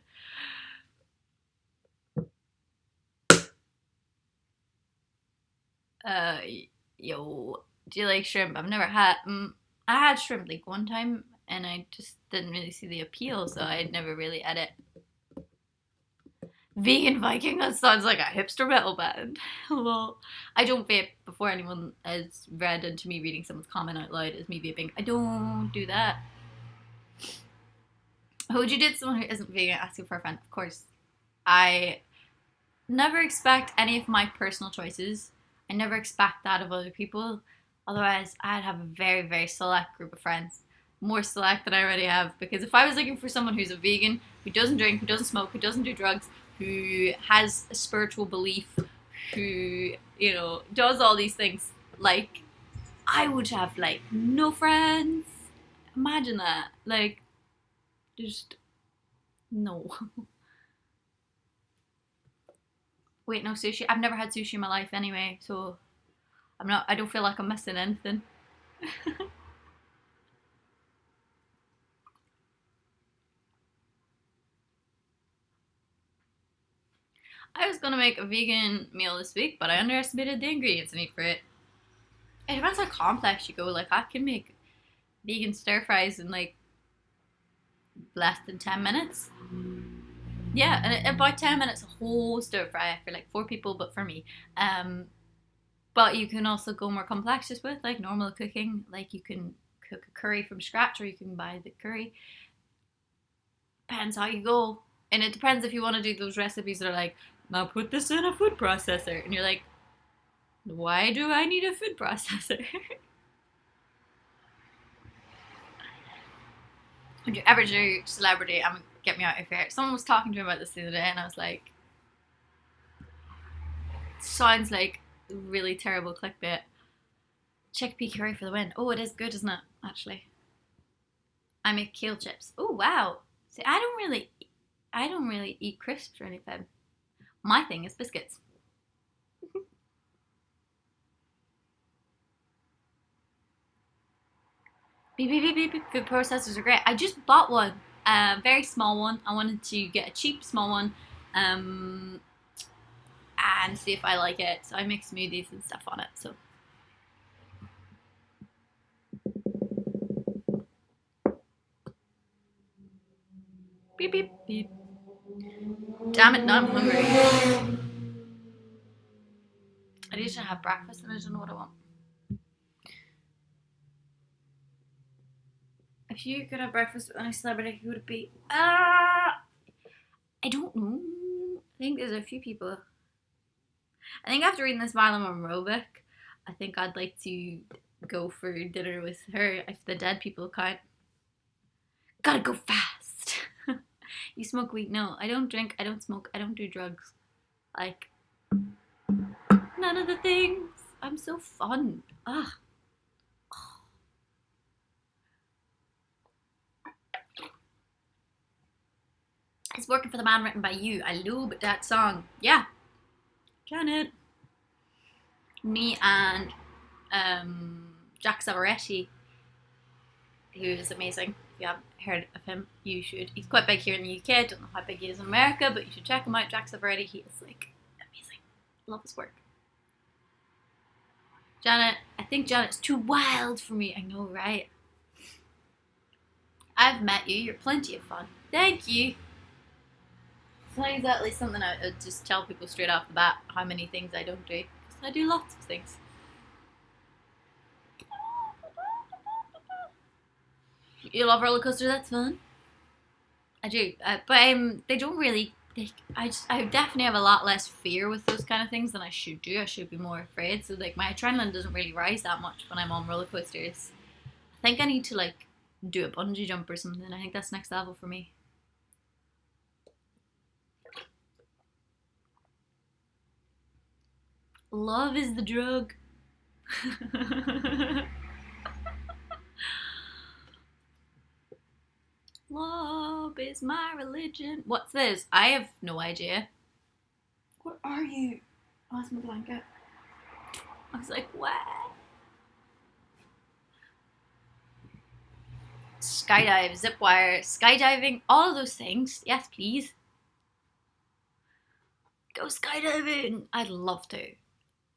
Yo, do you like shrimp? I've never had. I had shrimp like one time, and I just didn't really see the appeal, so I'd never really had it. Vegan Viking. That sounds like a hipster metal band. Well, I don't vape. Before anyone has read into me reading someone's comment out loud as me vaping, I don't do that. Who would you date someone who isn't vegan asking for a friend? Of course. I never expect any of my personal choices. I never expect that of other people. Otherwise, I'd have a very, very select group of friends. More select than I already have. Because if I was looking for someone who's a vegan, who doesn't drink, who doesn't smoke, who doesn't do drugs, who has a spiritual belief, who, you know, does all these things, like, I would have, like, no friends. Imagine that. Like, just, no. Wait, no sushi. I've never had sushi in my life anyway, so I don't feel like I'm missing anything. I was gonna make a vegan meal this week, but I underestimated the ingredients I need for it. It depends how complex you go. Like, I can make vegan stir fries in like less than 10 minutes. Yeah, and in about 10 minutes, a whole stir fry for like 4 people, but for me. But you can also go more complex just with like normal cooking. Like, you can cook a curry from scratch, or you can buy the curry. Depends how you go. And it depends if you want to do those recipes that are like, now put this in a food processor. And you're like, why do I need a food processor? Would you ever do celebrity? Get me out of here. Someone was talking to me about this the other day, and I was like, sounds like really terrible clickbait. Chickpea curry for the win. Oh, it is good, isn't it? Actually, I make kale chips. Oh wow. See, I don't really eat crisps or anything. My thing is biscuits. Beep, beep, beep, beep, beep. Food processors are great. I just bought one, a very small one. I wanted to get a cheap small one, and see if I like it. So I make smoothies and stuff on it. So beep, beep, beep. Damn it, now I'm hungry. I need to have breakfast and I don't know what I want. If you could have breakfast with any celebrity, who would it be? I don't know. I think there's a few people. I think after reading this Marilyn Monroe book, I think I'd like to go for dinner with her if the dead people count. Gotta go fast. You smoke weed? No, I don't drink, I don't smoke, I don't do drugs. Like, none of the things. I'm so fun. Ugh. It's working for the man written by you. I love that song. Yeah. Janet. Me and Jack Savaretti, who is amazing. If you haven't heard of him, you should. He's quite big here in the UK. I don't know how big he is in America, but you should check him out. Jack Savaretti, he is like amazing. Love his work. Janet, I think Janet's too wild for me. I know, right? I've met you. You're plenty of fun. Thank you. It's not exactly something I would just tell people straight off the bat how many things I don't do. Because I do lots of things. You love roller coasters? That's fun. I do, but they don't really. I definitely have a lot less fear with those kind of things than I should do. I should be more afraid. So like my adrenaline doesn't really rise that much when I'm on roller coasters. I think I need to like do a bungee jump or something. I think that's next level for me. Love is the drug. Love is my religion. What's this? I have no idea. What are you? Oh, it's my blanket. I was like, what? Skydive, zip wire, skydiving, all of those things. Yes, please. Go skydiving. I'd love to.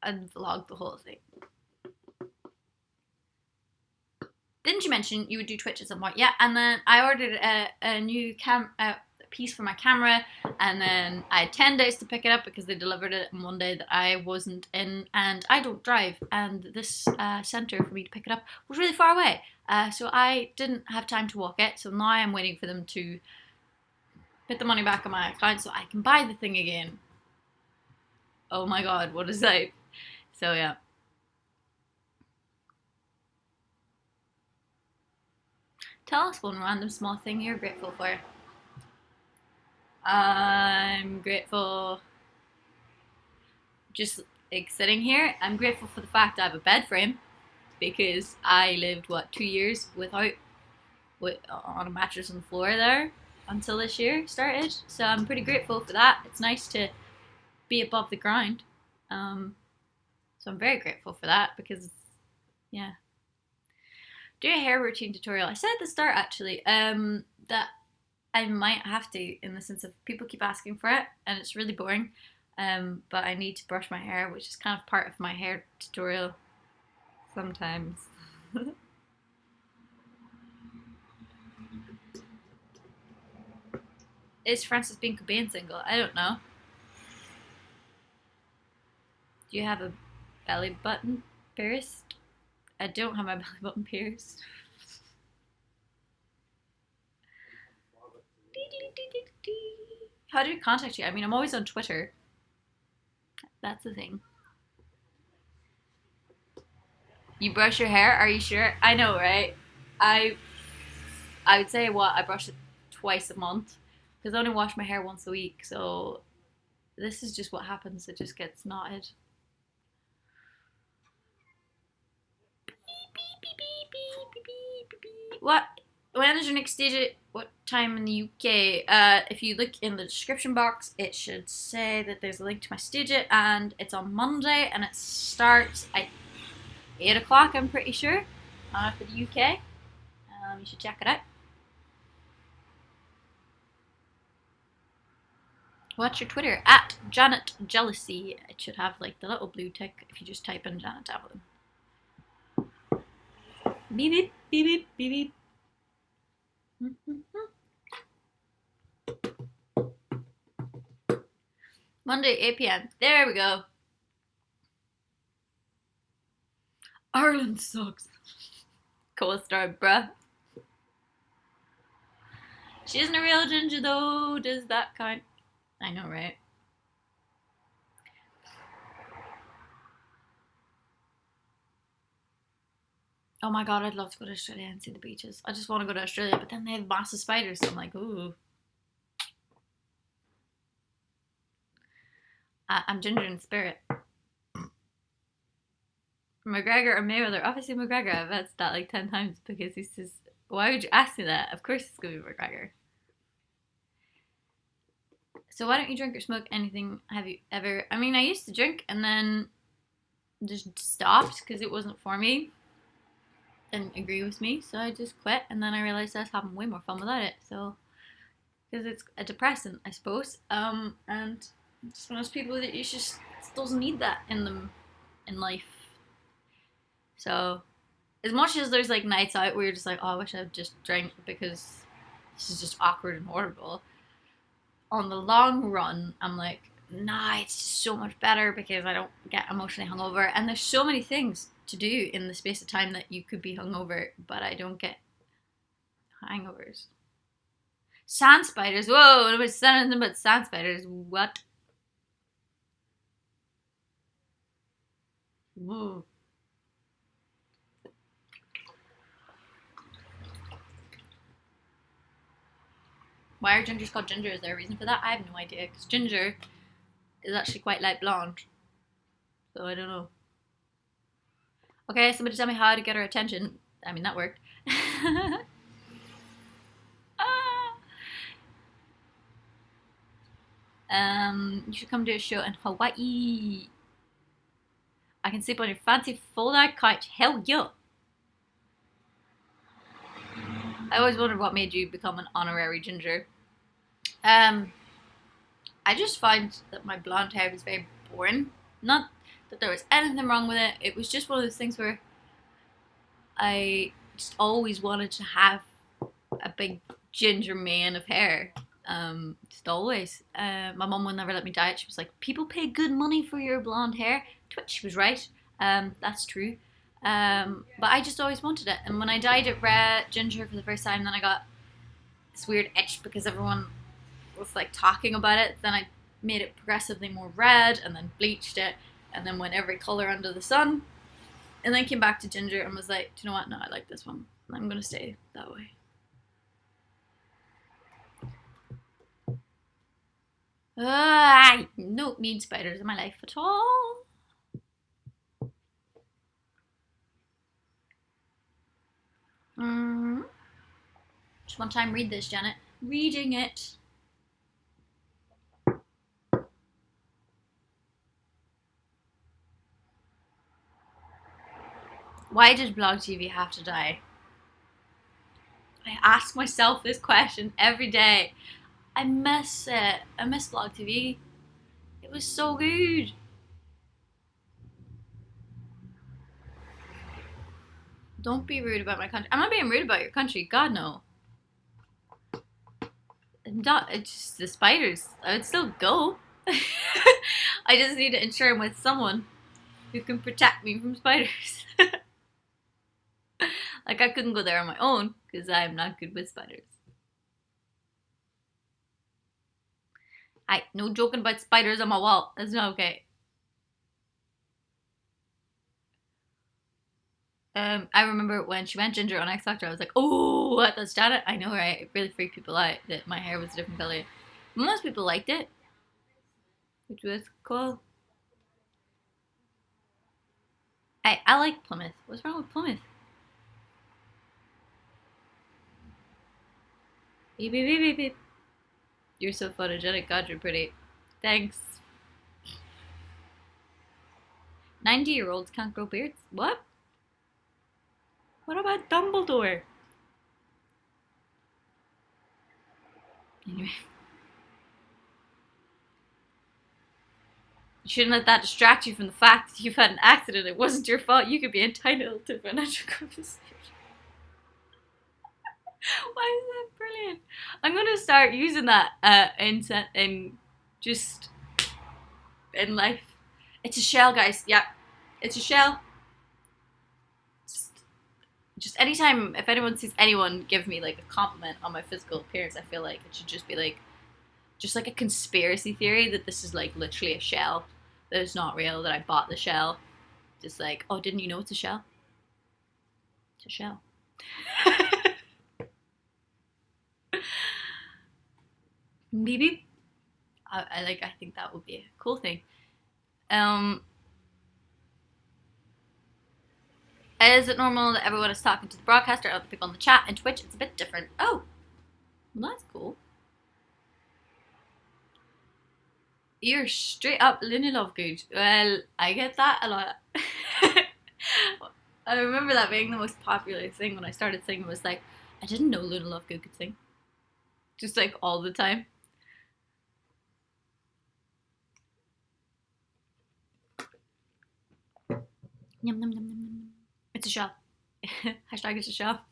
I'd vlog the whole thing. Didn't you mention you would do Twitch at some point? Yeah, and then I ordered a new piece for my camera, and then I had 10 days to pick it up because they delivered it on one day that I wasn't in, and I don't drive, and this centre for me to pick it up was really far away, so I didn't have time to walk it, so now I'm waiting for them to put the money back on my account so I can buy the thing again. Oh my god, what is that? So yeah. Tell us one random small thing you're grateful for. I'm grateful just like sitting here. I'm grateful for the fact I have a bed frame because I lived 2 years without on a mattress on the floor there until this year started. So I'm pretty grateful for that. It's nice to be above the ground. So I'm very grateful for that because yeah. Do a hair routine tutorial. I said at the start actually that I might have to, in the sense of people keep asking for it and it's really boring, but I need to brush my hair, which is kind of part of my hair tutorial sometimes. Is Francis Bean Cobain single? I don't know. Do you have a belly button pierced? I don't have my belly button pierced. How do we contact you? I mean, I'm always on Twitter. That's the thing. You brush your hair? Are you sure? I know, right? I would say I brush it twice a month because I only wash my hair once a week. So this is just what happens. It just gets knotted. What? When is your next stage? What time in the UK? If you look in the description box, it should say that there's a link to my stage it, and it's on Monday, and it starts at 8 o'clock, I'm pretty sure, for the UK. You should check it out. What's your Twitter? At Janet Jealousy. It should have like the little blue tick if you just type in Janet Devlin. Beep beep beep beep beep beep. Monday, 8 p.m. There we go. Ireland sucks. Co-star, bruh. She isn't a real ginger though. Does that count? I know, right? Oh my god, I'd love to go to Australia and see the beaches. I just want to go to Australia, but then they have massive spiders, so I'm like, ooh. I'm ginger in spirit. McGregor or Mayweather? Obviously McGregor. I've asked that like 10 times because he's just. Why would you ask me that? Of course it's gonna be McGregor. So why don't you drink or smoke anything? Have you ever? I mean, I used to drink and then just stopped because it wasn't for me. didn't agree with me, so I just quit. And then I realized I was having way more fun without it. So because it's a depressant, I suppose. And just one of those people that you just doesn't need that in them in life. So as much as there's like nights out where you're just like, oh, I wish I'd just drink because this is just awkward and horrible. On the long run, I'm like, nah, it's so much better because I don't get emotionally hungover. And there's so many things to do in the space of time that you could be hungover, but I don't get hangovers. Sand spiders. Whoa, nobody's said anything about sand spiders. What? Whoa. Why are gingers called ginger? Is there a reason for that? I have no idea. Because ginger is actually quite light blonde. So I don't know. Okay, somebody tell me how to get her attention. I mean, that worked. You should come to a show in Hawaii. I can sleep on your fancy fold-out couch. Hell yeah. I always wondered what made you become an honorary ginger. I just find that my blonde hair was very boring. Not that there was anything wrong with it. It was just one of those things where I just always wanted to have a big ginger mane of hair. Just always. My mum would never let me dye it. She was like, people pay good money for your blonde hair. To which she was right. That's true. But I just always wanted it. And when I dyed it red ginger for the first time, then I got this weird itch because everyone was like talking about it. Then I made it progressively more red and then bleached it and then went every color under the sun. And then came back to ginger and was like, do you know what? No, I like this one. I'm going to stay that way. I don't need spiders in my life at all. Just one time read this, Janet. Reading it. Why did Blog TV have to die? I ask myself this question every day. I miss it. I miss Blog TV. It was so good. Don't be rude about my country. I'm not being rude about your country. God, no. It's just the spiders. I would still go. I just need to ensure I'm with someone who can protect me from spiders. Like, I couldn't go there on my own because I'm not good with spiders. No joking about spiders on my wall. That's not okay. I remember when she went ginger on X Factor, I was like, oh, what? That's Janet? I know, right? It really freaked people out that my hair was a different color. Most people liked it, which was cool. I like Plymouth. What's wrong with Plymouth? Beep, beep, beep, beep, beep. You're so photogenic. God, you're pretty. Thanks. 90-year-olds can't grow beards? What? What about Dumbledore? Anyway. You shouldn't let that distract you from the fact that you've had an accident. It wasn't your fault. You could be entitled to financial compensation. Why is that brilliant? I'm gonna start using that in just in life. It's a shell, guys. Yep, it's a shell. Just anytime if anyone sees anyone give me like a compliment on my physical appearance, I feel like it should just be like just like a conspiracy theory that this is like literally a shell, that it's not real, that I bought the shell. Just like, oh, didn't you know it's a shell? It's a shell. Beep beep. I think that would be a cool thing. Is it normal that everyone is talking to the broadcaster and other people on the chat? And Twitch, it's a bit different. Oh, well, that's cool. You're straight up Linny Lovegood. Well, I get that a lot. I remember that being the most popular thing when I started singing. Was like, I didn't know Luna Lovegood could sing, just like all the time. Yum, yum, yum, yum, yum. It's a shop. Hashtag it's a shop.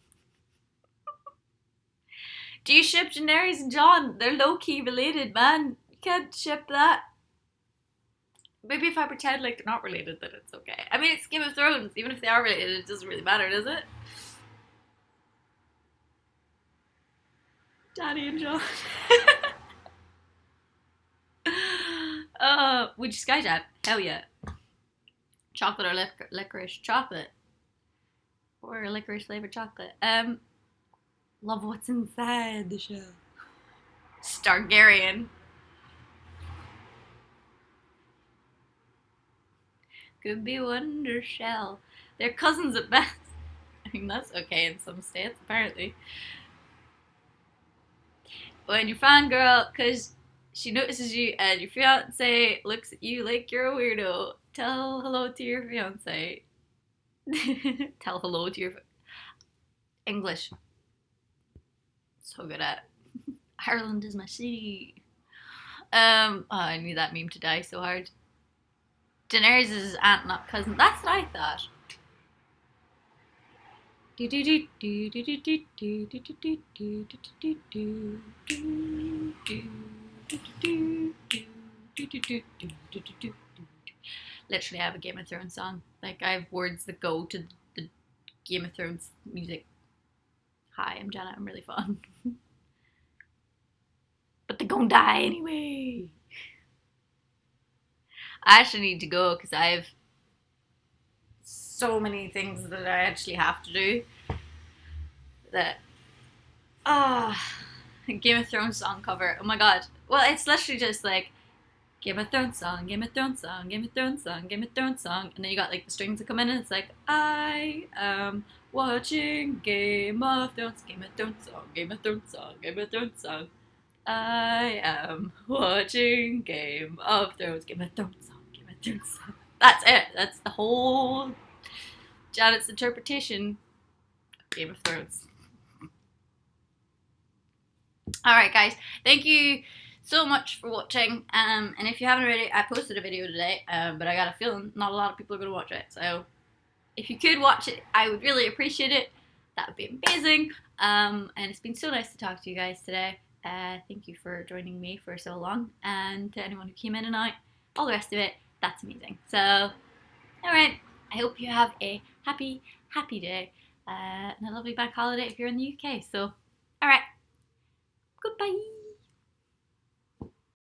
Do you ship Daenerys and Jon? They're low-key related, man. You can't ship that. Maybe if I pretend like they're not related, then it's okay. I mean, it's Game of Thrones. Even if they are related, it doesn't really matter, does it? Daddy and Jon. Would you skydive? Hell yeah. Chocolate or licorice? Chocolate. Or licorice flavored chocolate. Love what's inside the shell. Stargarian. Could be Wonder Shell. They're cousins at best. I mean, that's okay in some states, apparently. When you fangirl, because she notices you and your fiance looks at you like you're a weirdo, tell hello to your fiance. Tell hello to your English. So good at. Ireland is my city. Oh, I knew that meme to die so hard. Daenerys is his aunt, not cousin. That's what I thought. Literally, I have a Game of Thrones song. Like, I have words that go to the Game of Thrones music. Hi, I'm Jenna. I'm really fun. But they're gonna die anyway. I actually need to go because I have so many things that I actually have to do. That Game of Thrones song cover. Oh my god. Well, it's literally just like Game of Thrones song, Game of Thrones song, Game of Thrones song, Game of Thrones song, and then you got like the strings that come in, and it's like I am watching Game of Thrones, Game of Thrones song, Game of Thrones song, Game of Thrones song. I am watching Game of Thrones, Game of Thrones song, Game of Thrones song. That's it. That's the whole Janet's interpretation of Game of Thrones. Alright guys, thank you so much for watching, and if you haven't already, I posted a video today, but I got a feeling not a lot of people are going to watch it, so if you could watch it, I would really appreciate it. That would be amazing. And it's been so nice to talk to you guys today. Thank you for joining me for so long, and to anyone who came in and out, all the rest of it, that's amazing. So, alright, I hope you have a happy day, and a lovely bank holiday if you're in the UK. So, alright.